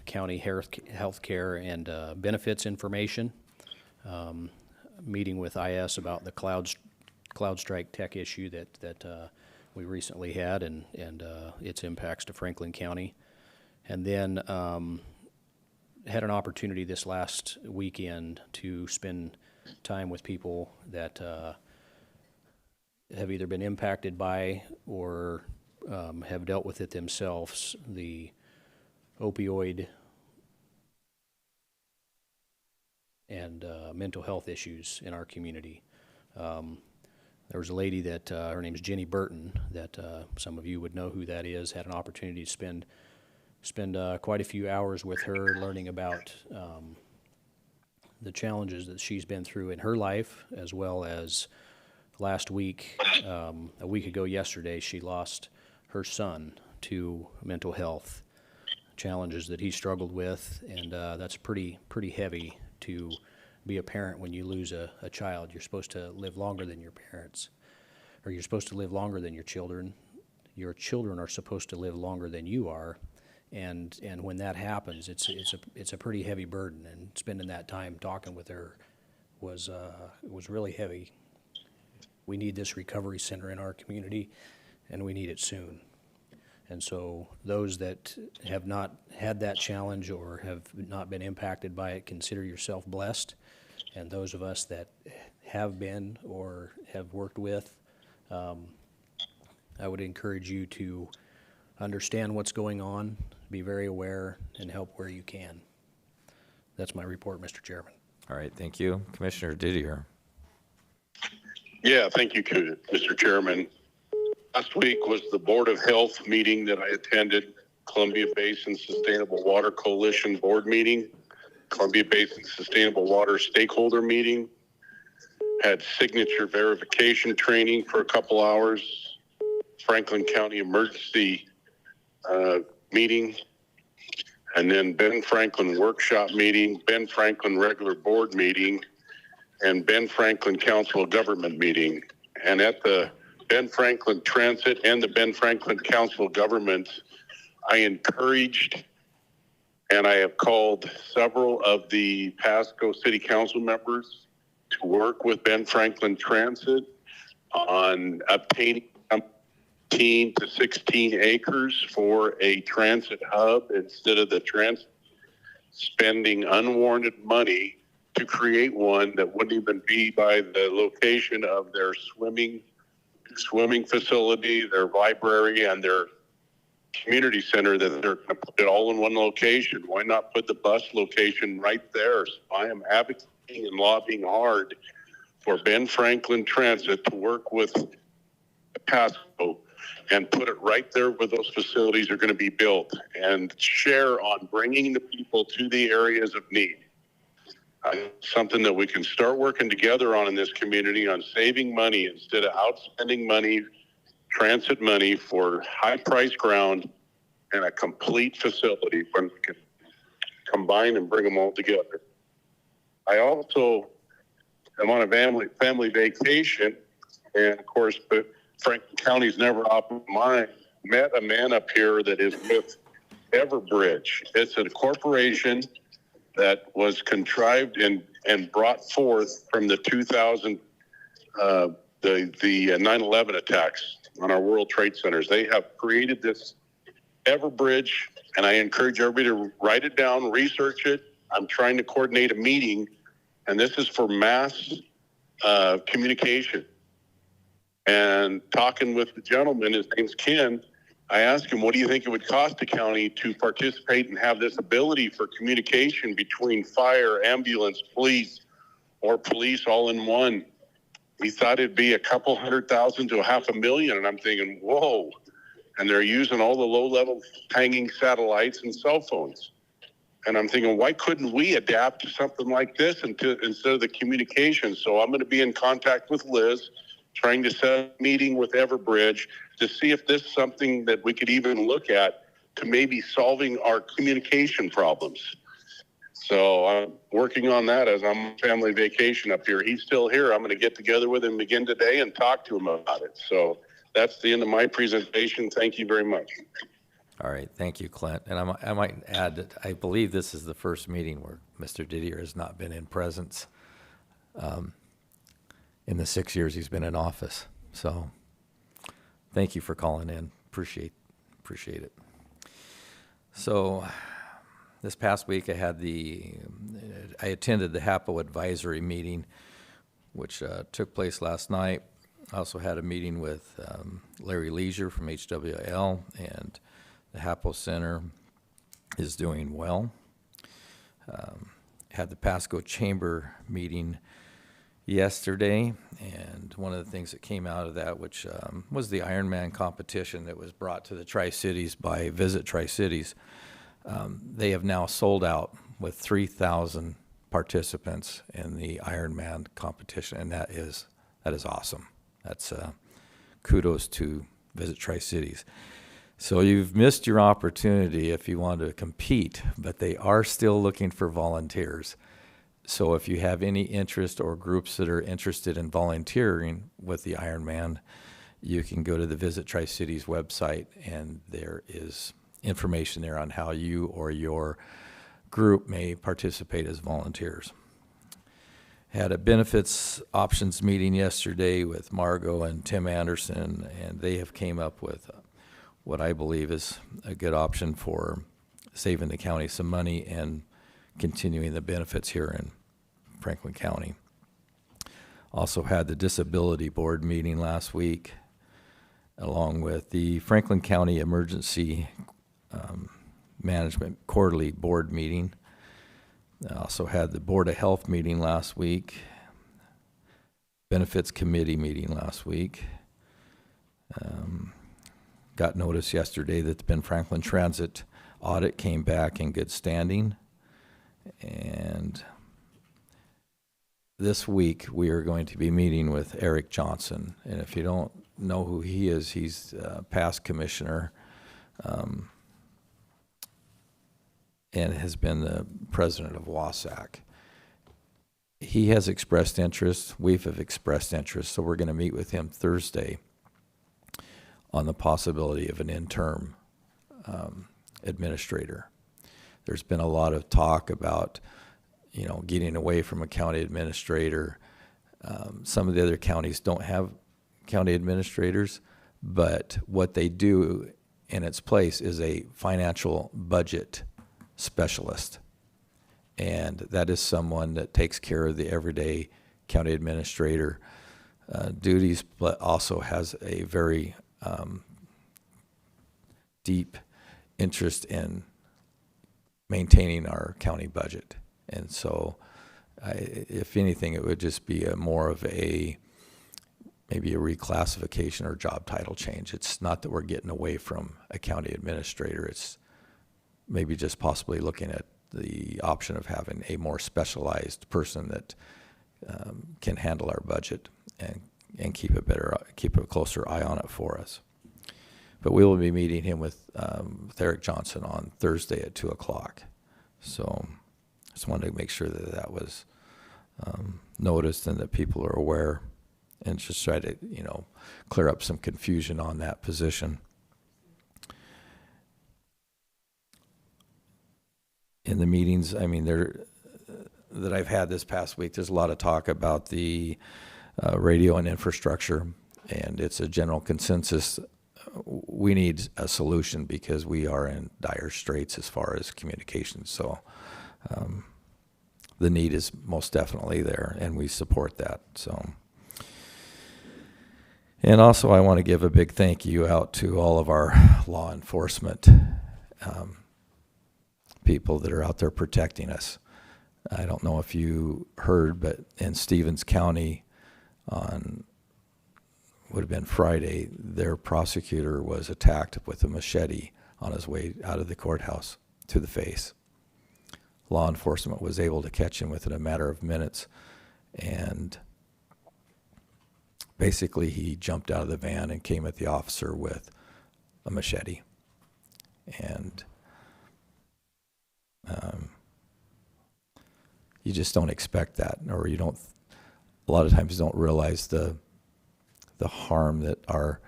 county health care and benefits information. Meeting with IS about the CloudStrike tech issue that we recently had and its impacts to Franklin County. And then had an opportunity this last weekend to spend time with people that have either been impacted by or have dealt with it themselves, the opioid and mental health issues in our community. There was a lady that, her name's Jenny Burton, that some of you would know who that is. Had an opportunity to spend quite a few hours with her, learning about the challenges that she's been through in her life, as well as last week, a week ago yesterday, she lost her son to mental health challenges that he struggled with, and that's pretty heavy to be a parent when you lose a child. You're supposed to live longer than your parents, or you're supposed to live longer than your children. Your children are supposed to live longer than you are, and when that happens, it's a pretty heavy burden. And spending that time talking with her was really heavy. We need this recovery center in our community, and we need it soon. And so those that have not had that challenge or have not been impacted by it, consider yourself blessed. And those of us that have been or have worked with, I would encourage you to understand what's going on, be very aware, and help where you can. That's my report, Mr. Chairman. All right, thank you. Commissioner Didier. Yeah, thank you, Mr. Chairman. Last week was the Board of Health meeting that I attended, Columbia Basin Sustainable Water Coalition Board meeting, Columbia Basin Sustainable Water Stakeholder meeting, had signature verification training for a couple hours, Franklin County Emergency meeting, and then Ben Franklin workshop meeting, Ben Franklin regular board meeting, and Ben Franklin Council of Government meeting. And at the Ben Franklin Transit and the Ben Franklin Council of Government, I encouraged and I have called several of the Pasco City Council members to work with Ben Franklin Transit on obtaining 15 to 16 acres for a transit hub instead of the transit spending unwarranted money to create one that wouldn't even be by the location of their swimming facility, their library, and their community center, that they're going to put it all in one location. Why not put the bus location right there? So I am advocating and lobbying hard for Ben Franklin Transit to work with Pasco and put it right there where those facilities are going to be built, and share on bringing the people to the areas of need. Something that we can start working together on in this community, on saving money instead of outspending money, transit money for high price ground and a complete facility when we can combine and bring them all together. I also am on a family vacation, and of course, but Franklin County's never off my mind. Met a man up here that is with Everbridge. It's a corporation that was contrived and brought forth from the 2000, the 9/11 attacks on our World Trade Centers. They have created this Everbridge, and I encourage everybody to write it down, research it. I'm trying to coordinate a meeting, and this is for mass communication. And talking with the gentleman, his name's Ken, I asked him, what do you think it would cost the county to participate and have this ability for communication between fire, ambulance, police, or police all in one? He thought it'd be a couple $100,000 to $500,000. And I'm thinking, whoa. And they're using all the low-level hanging satellites and cell phones. And I'm thinking, why couldn't we adapt to something like this instead of the communication? So I'm going to be in contact with Liz, trying to set a meeting with Everbridge to see if this is something that we could even look at to maybe solving our communication problems. So I'm working on that as I'm on family vacation up here. He's still here. I'm going to get together with him again today and talk to him about it. So that's the end of my presentation. Thank you very much. All right, thank you, Clint. And I might add that I believe this is the first meeting where Mr. Didier has not been in presence in the 6 years he's been in office. So thank you for calling in. Appreciate it. So this past week I attended the HAPO advisory meeting, which took place last night. I also had a meeting with Larry Leisure from HWL, and the HAPO Center is doing well. Had the Pasco Chamber meeting yesterday, and one of the things that came out of that, which was the Ironman competition that was brought to the Tri-Cities by Visit Tri-Cities. They have now sold out with 3,000 participants in the Ironman competition, and that is awesome. That's kudos to Visit Tri-Cities. So you've missed your opportunity if you want to compete, but they are still looking for volunteers. So if you have any interest or groups that are interested in volunteering with the Ironman, you can go to the Visit Tri-Cities website, and there is information there on how you or your group may participate as volunteers. Had a benefits options meeting yesterday with Margot and Tim Anderson, and they have came up with what I believe is a good option for saving the county some money and continuing the benefits here in Franklin County. Also had the disability board meeting last week, along with the Franklin County Emergency Management Quarterly Board meeting. I also had the Board of Health meeting last week, Benefits Committee meeting last week. Got notice yesterday that the Ben Franklin Transit audit came back in good standing. And this week we are going to be meeting with Eric Johnson. And if you don't know who he is, he's a past commissioner and has been the president of WASAC. He has expressed interest. We have expressed interest. So we're going to meet with him Thursday on the possibility of an interim administrator. There's been a lot of talk about, getting away from a county administrator. Some of the other counties don't have county administrators, but what they do in its place is a financial budget specialist. And that is someone that takes care of the everyday county administrator duties, but also has a very deep interest in maintaining our county budget. And so if anything, it would just be more of maybe a reclassification or job title change. It's not that we're getting away from a county administrator. It's maybe just possibly looking at the option of having a more specialized person that can handle our budget and keep a closer eye on it for us. But we will be meeting him with Eric Johnson on Thursday at 2:00. So just wanted to make sure that was noticed and that people are aware, and just try to, clear up some confusion on that position. In the meetings, that I've had this past week, there's a lot of talk about the radio and infrastructure, and it's a general consensus. We need a solution because we are in dire straits as far as communications. So the need is most definitely there, and we support that. So And also, I want to give a big thank you out to all of our law enforcement people that are out there protecting us. I don't know if you heard, but in Stevens County on, would have been Friday, their prosecutor was attacked with a machete on his way out of the courthouse to the face. Law enforcement was able to catch him within a matter of minutes, and basically he jumped out of the van and came at the officer with a machete. And you just don't expect that, or you don't, a lot of times don't realize the harm that our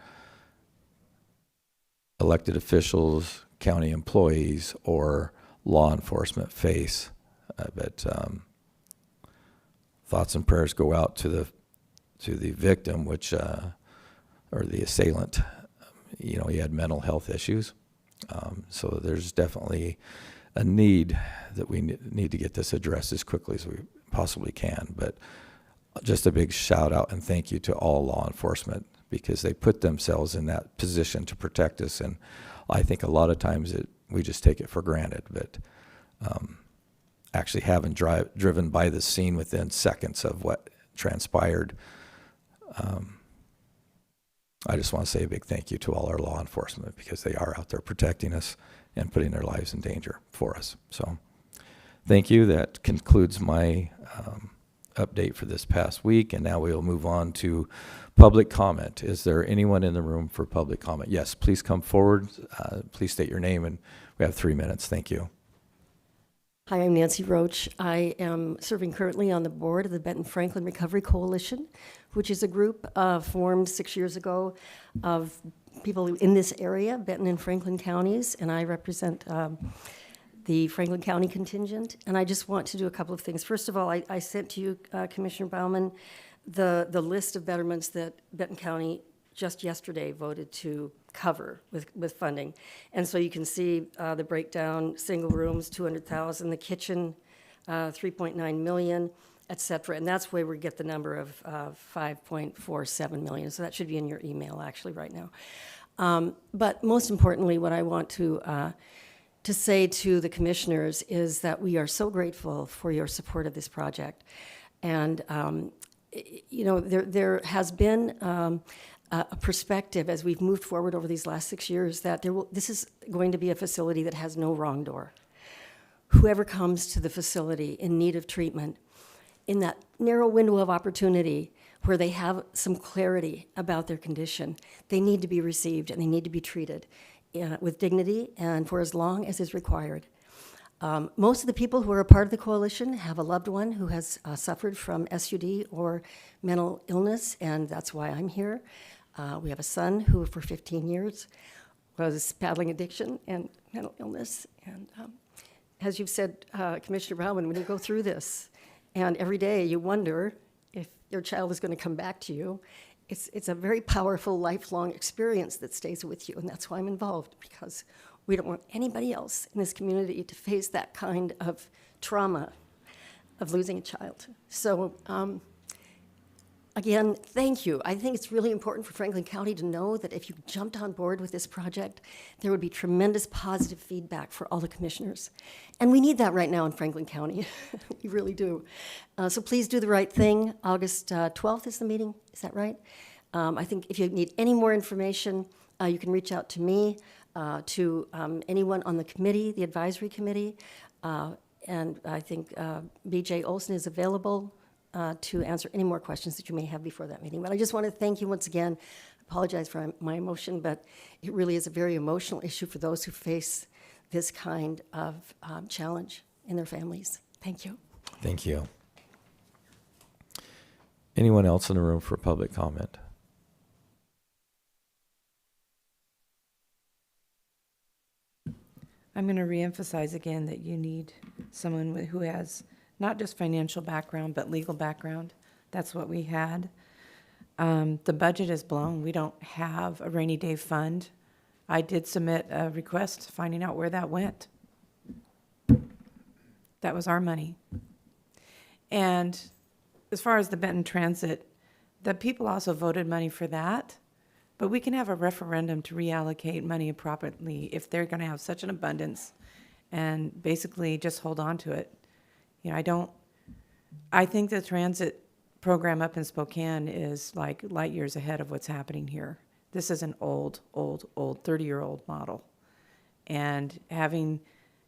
elected officials, county employees, or law enforcement face. But thoughts and prayers go out to the victim, which or the assailant. You know, he had mental health issues, so there's definitely a need that we need to get this addressed as quickly as we possibly can. But just a big shout out and thank you to all law enforcement, because they put themselves in that position to protect us. And I think a lot of times we just take it for granted, but actually having driven by the scene within seconds of what transpired, I just want to say a big thank you to all our law enforcement, because they are out there protecting us and putting their lives in danger for us. So thank you. That concludes my update for this past week, and now we'll move on to public comment. Is there anyone in the room for public comment? Yes, please come forward. Please state your name, and we have 3 minutes. Thank you. Hi, I'm Nancy Roach. I am serving currently on the board of the Benton Franklin Recovery Coalition, which is a group formed 6 years ago of people in this area, Benton and Franklin counties, and I represent the Franklin County contingent. And I just want to do a couple of things. First of all, I sent to you, Commissioner Baumann, the list of betterments that Benton County just yesterday voted to cover with funding. And so you can see the breakdown: single rooms, 200,000, the kitchen, 3.9 million, et cetera. And that's where we get the number of 5.47 million. So that should be in your email actually right now. But most importantly, what I want to say to the commissioners is that we are so grateful for your support of this project. And you know, there has been a perspective as we've moved forward over these last 6 years that this is going to be a facility that has no wrong door. Whoever comes to the facility in need of treatment, in that narrow window of opportunity where they have some clarity about their condition, they need to be received and they need to be treated with dignity and for as long as is required. Most of the people who are a part of the coalition have a loved one who has suffered from SUD or mental illness, and that's why I'm here. We have a son who, for 15 years, was battling addiction and mental illness. And as you've said, Commissioner Baumann, when you go through this, and every day you wonder if your child is going to come back to you, it's a very powerful, lifelong experience that stays with you, and that's why I'm involved, because we don't want anybody else in this community to face that kind of trauma of losing a child. So, again, thank you. I think it's really important for Franklin County to know that if you jumped on board with this project, there would be tremendous positive feedback for all the commissioners. And we need that right now in Franklin County. We really do. So please do the right thing. August 12th is the meeting, is that right? I think if you need any more information, you can reach out to me, to anyone on the committee, the advisory committee, and I think BJ Olson is available to answer any more questions that you may have before that meeting. But I just want to thank you once again. I apologize for my emotion, but it really is a very emotional issue for those who face this kind of challenge in their families. Thank you. Thank you. Anyone else in the room for public comment? I'm going to reemphasize again that you need someone who has not just financial background, but legal background. That's what we had. The budget is blown. We don't have a rainy day fund. I did submit a request finding out where that went. That was our money. And as far as the Benton Transit, the people also voted money for that. But we can have a referendum to reallocate money appropriately if they're going to have such an abundance and basically just hold on to it. You know, I think the transit program up in Spokane is like light years ahead of what's happening here. This is an old 30-year-old model. And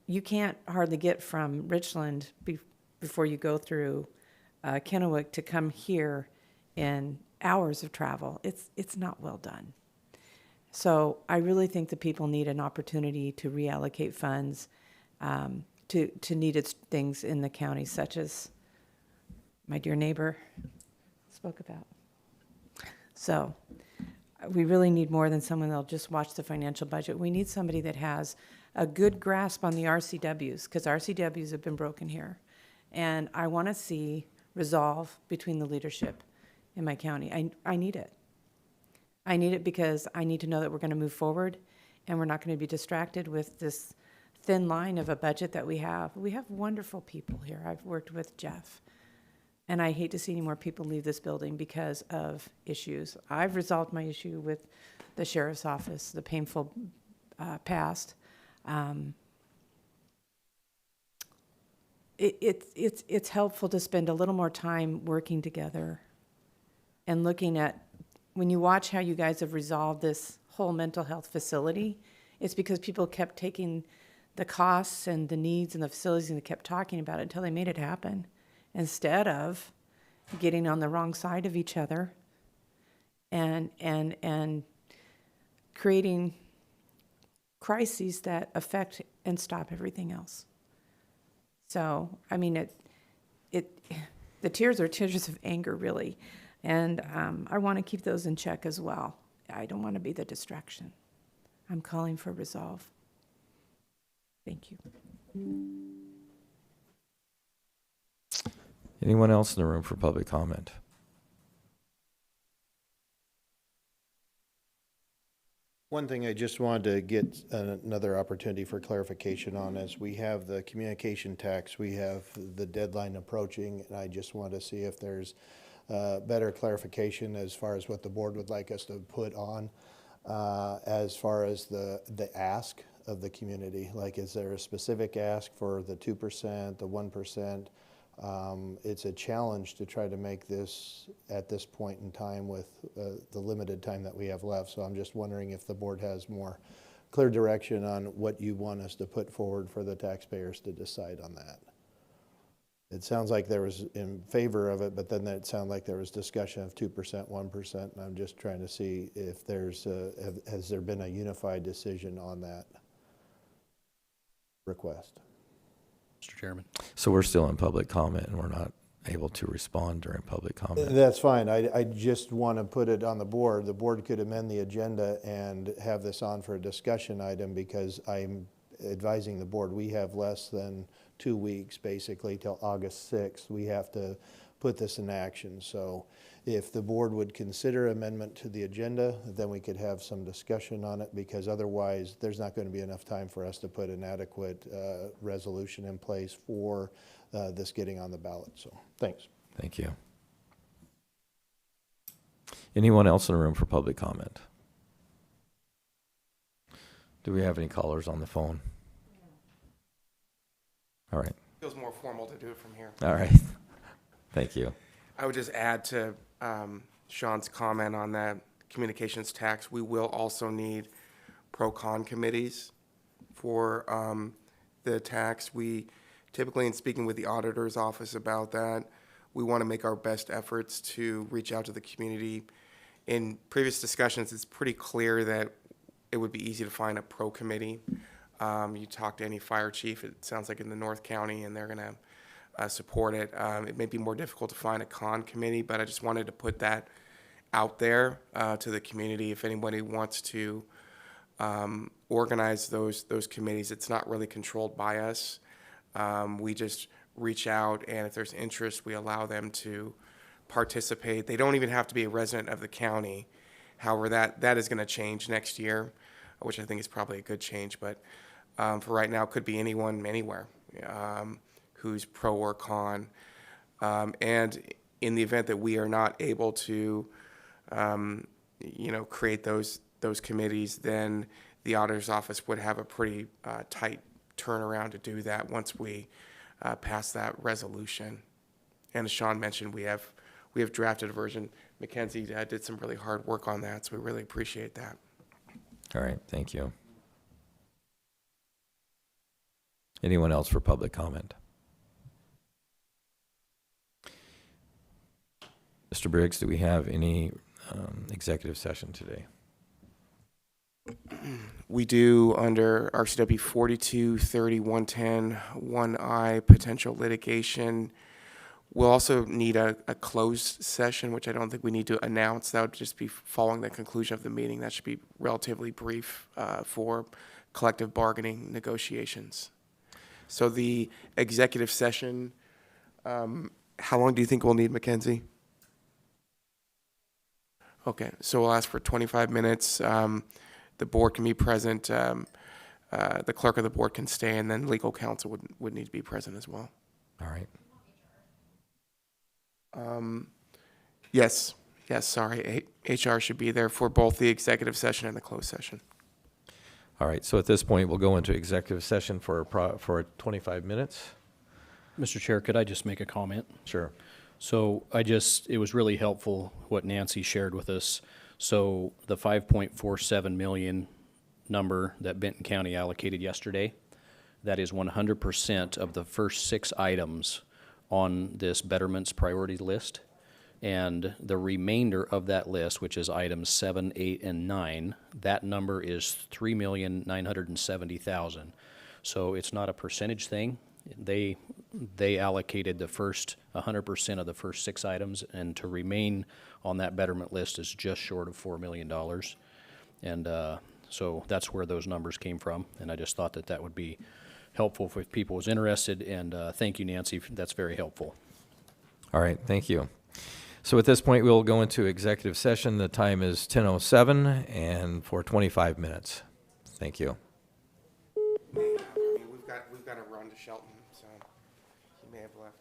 you can't hardly get from Richland before you go through Kennewick to come here in hours of travel. It's not well done. So I really think the people need an opportunity to reallocate funds to needed things in the county, such as my dear neighbor spoke about. So we really need more than someone that'll just watch the financial budget. We need somebody that has a good grasp on the RCWs, because RCWs have been broken here. And I want to see resolve between the leadership in my county. I need it. I need it because I need to know that we're going to move forward and we're not going to be distracted with this thin line of a budget that we have. We have wonderful people here. I've worked with Jeff. And I hate to see any more people leave this building because of issues. I've resolved my issue with the sheriff's office, the painful past. It's helpful to spend a little more time working together and looking at, when you watch how you guys have resolved this whole mental health facility, it's because people kept taking the costs and the needs and the facilities and they kept talking about it until they made it happen, instead of getting on the wrong side of each other and creating crises that affect and stop everything else. So, I mean, the tears are tears of anger, really. And I want to keep those in check as well. I don't want to be the distraction. I'm calling for resolve. Thank you. Anyone else in the room for public comment? One thing I just wanted to get another opportunity for clarification on is we have the communication tax, we have the deadline approaching, and I just want to see if there's better clarification as far as what the board would like us to put on as far as the ask of the community. Like, is there a specific ask for the 2%, the 1%? It's a challenge to try to make this at this point in time with the limited time that we have left. So I'm just wondering if the board has more clear direction on what you want us to put forward for the taxpayers to decide on that. It sounds like there was in favor of it, but then it sounded like there was discussion of 2%, 1%, and I'm just trying to see if there's has there been a unified decision on that request? Mr. Chairman. So we're still in public comment and we're not able to respond during public comment. That's fine. I just want to put it on the board. The board could amend the agenda and have this on for a discussion item, because I'm advising the board we have less than 2 weeks basically till August 6th. We have to put this in action. So if the board would consider amendment to the agenda, then we could have some discussion on it, because otherwise there's not going to be enough time for us to put an adequate resolution in place for this getting on the ballot. So thanks. Thank you. Anyone else in the room for public comment? Do we have any callers on the phone? All right. Feels more formal to do it from here. All right. Thank you. I would just add to Sean's comment on that communications tax. We will also need pro-con committees for the tax. We typically, in speaking with the auditor's office about that, we want to make our best efforts to reach out to the community. In previous discussions, it's pretty clear that it would be easy to find a pro committee. You talk to any fire chief, it sounds like in the North County, and they're going to support it. It may be more difficult to find a con committee, but I just wanted to put that out there to the community. If anybody wants to organize those committees, it's not really controlled by us. We just reach out, and if there's interest, we allow them to participate. They don't even have to be a resident of the county. However, that is going to change next year, which I think is probably a good change. But for right now, it could be anyone, anywhere, who's pro or con. And in the event that we are not able to, create those committees, then the auditor's office would have a pretty tight turnaround to do that once we pass that resolution. And as Sean mentioned, we have drafted a version. Mackenzie did some really hard work on that, so we really appreciate that. All right, thank you. Anyone else for public comment? Mr. Briggs, do we have any executive session today? We do under RCW 4230-110, 1I, potential litigation. We'll also need a closed session, which I don't think we need to announce. That would just be following the conclusion of the meeting. That should be relatively brief for collective bargaining negotiations. So the executive session, how long do you think we'll need, Mackenzie? Okay, so we'll ask for 25 minutes. The board can be present. The clerk of the board can stay, and then legal counsel would need to be present as well. All right. Yes, sorry. HR should be there for both the executive session and the closed session. All right, so at this point, we'll go into executive session for 25 minutes. Mr. Chair, could I just make a comment? Sure. So it was really helpful what Nancy shared with us. So the 5.47 million number that Benton County allocated yesterday, that is 100% of the first 6 items on this Betterment's priority list. And the remainder of that list, which is items 7, 8, and 9, that number is 3,970,000. So it's not a percentage thing. They allocated the first 100% of the first 6 items, and to remain on that Betterment list is just short of $4 million. And so that's where those numbers came from. And I just thought that would be helpful if people was interested. And thank you, Nancy. That's very helpful. All right, thank you. So at this point, we'll go into executive session. The time is 10:07 and for 25 minutes. Thank you. We've got to run to Shelton, so he may have left.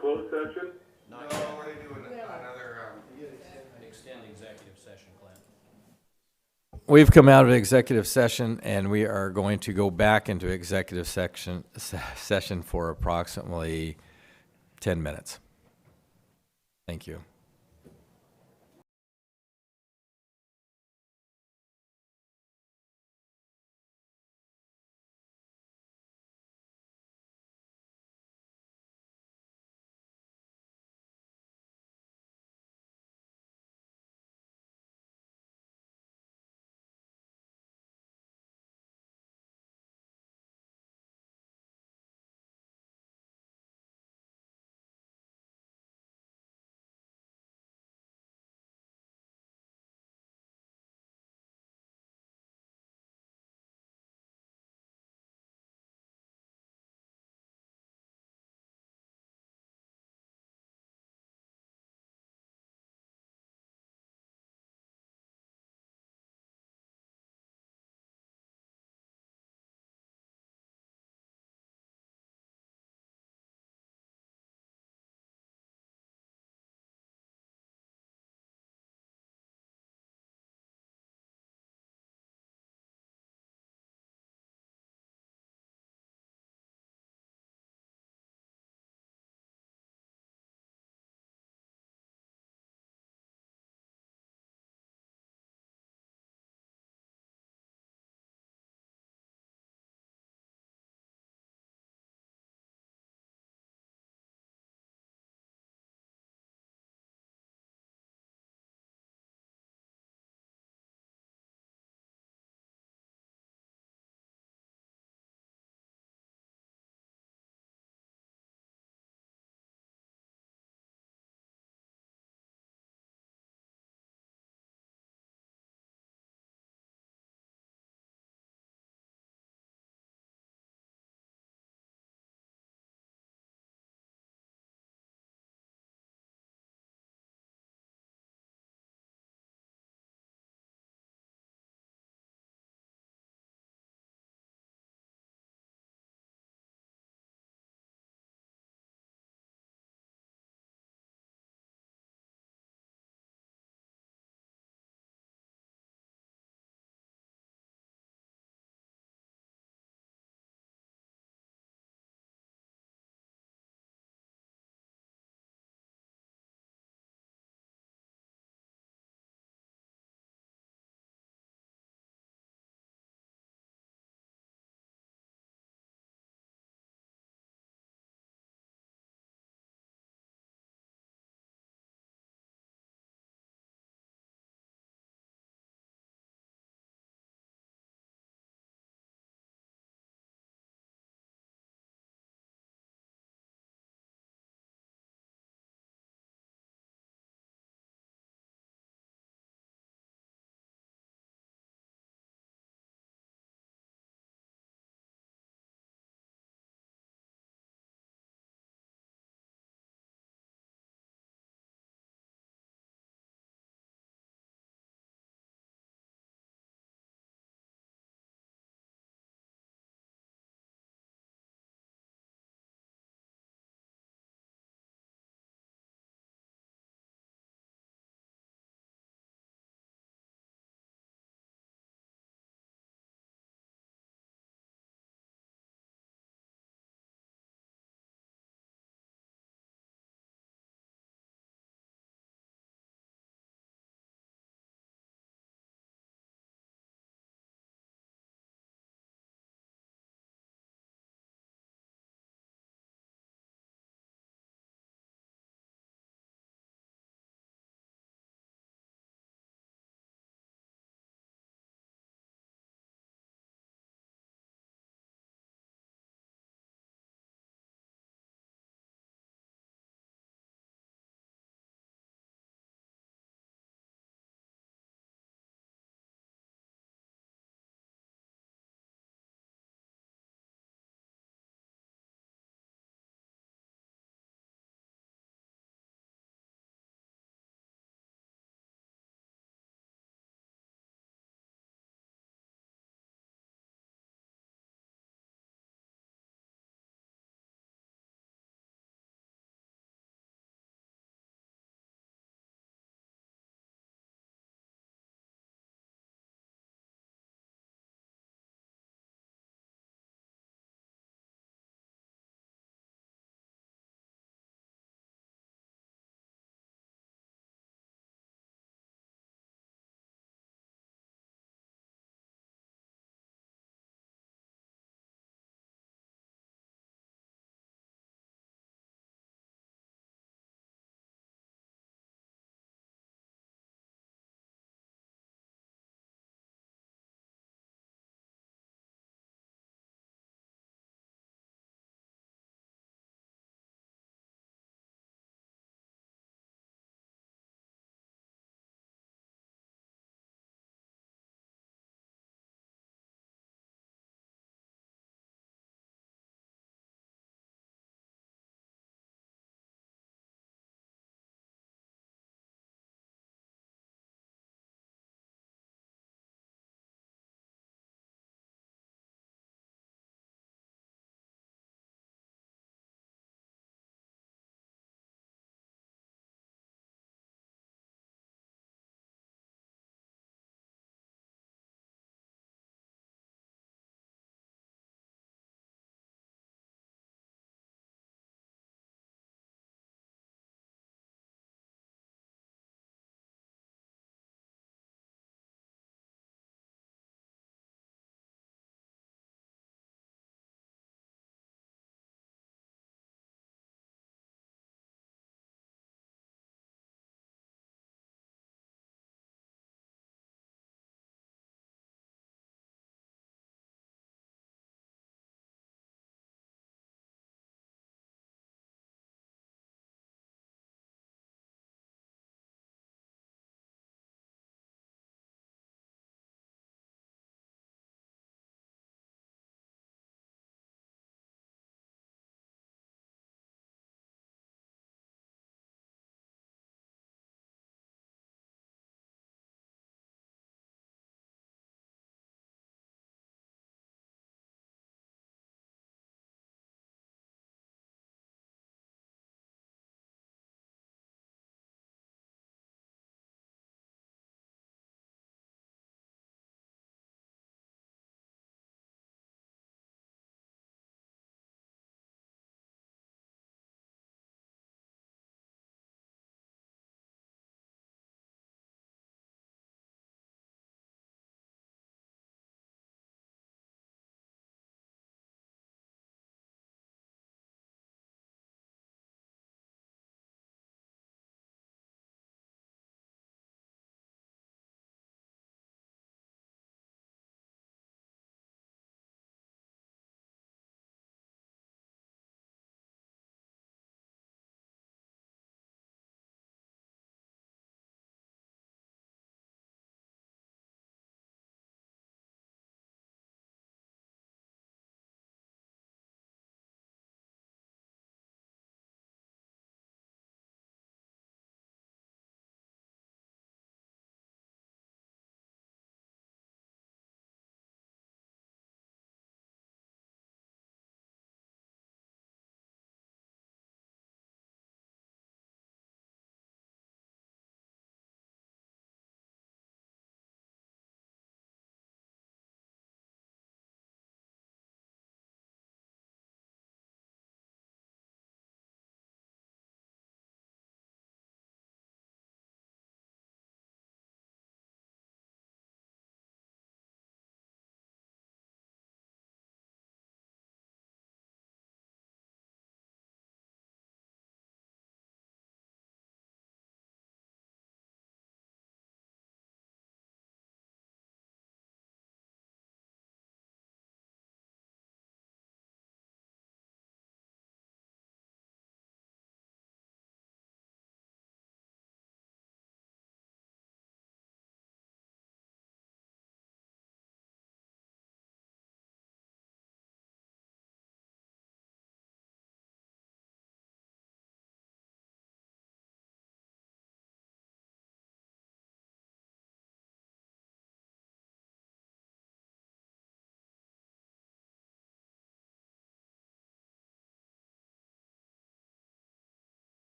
closed session? Extend executive session, Glenn. We've come out of executive session and we are going to go back into executive session for approximately 10 minutes. Thank you.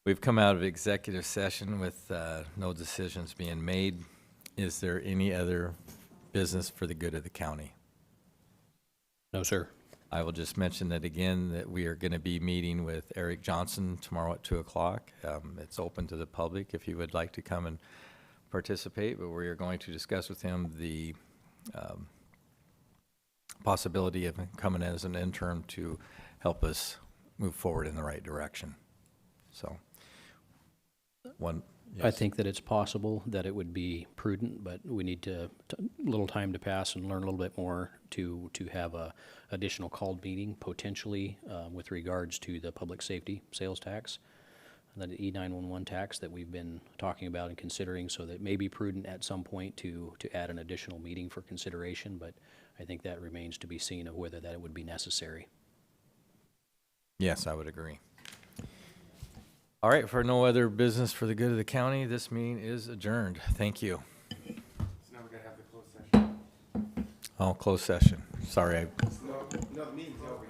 We've come out of executive session with no decisions being made. Is there any other business for the good of the county? No, sir. I will just mention that again, that we are going to be meeting with Eric Johnson tomorrow at 2 o'clock. It's open to the public if you would like to come and participate, but we are going to discuss with him the possibility of coming as an intern to help us move forward in the right direction. So, I think that it's possible that it would be prudent, but we need a little time to pass and learn a little bit more to have a additional called meeting potentially with regards to the public safety sales tax, the E911 tax that we've been talking about and considering, so that it may be prudent at some point to add an additional meeting for consideration, but I think that remains to be seen of whether that would be necessary. yes, I would agree. All right, for no other business for the good of the county, this meeting is adjourned. Thank you. So now we're gonna have the closed session. Oh, closed session. Sorry, No, the meeting's over.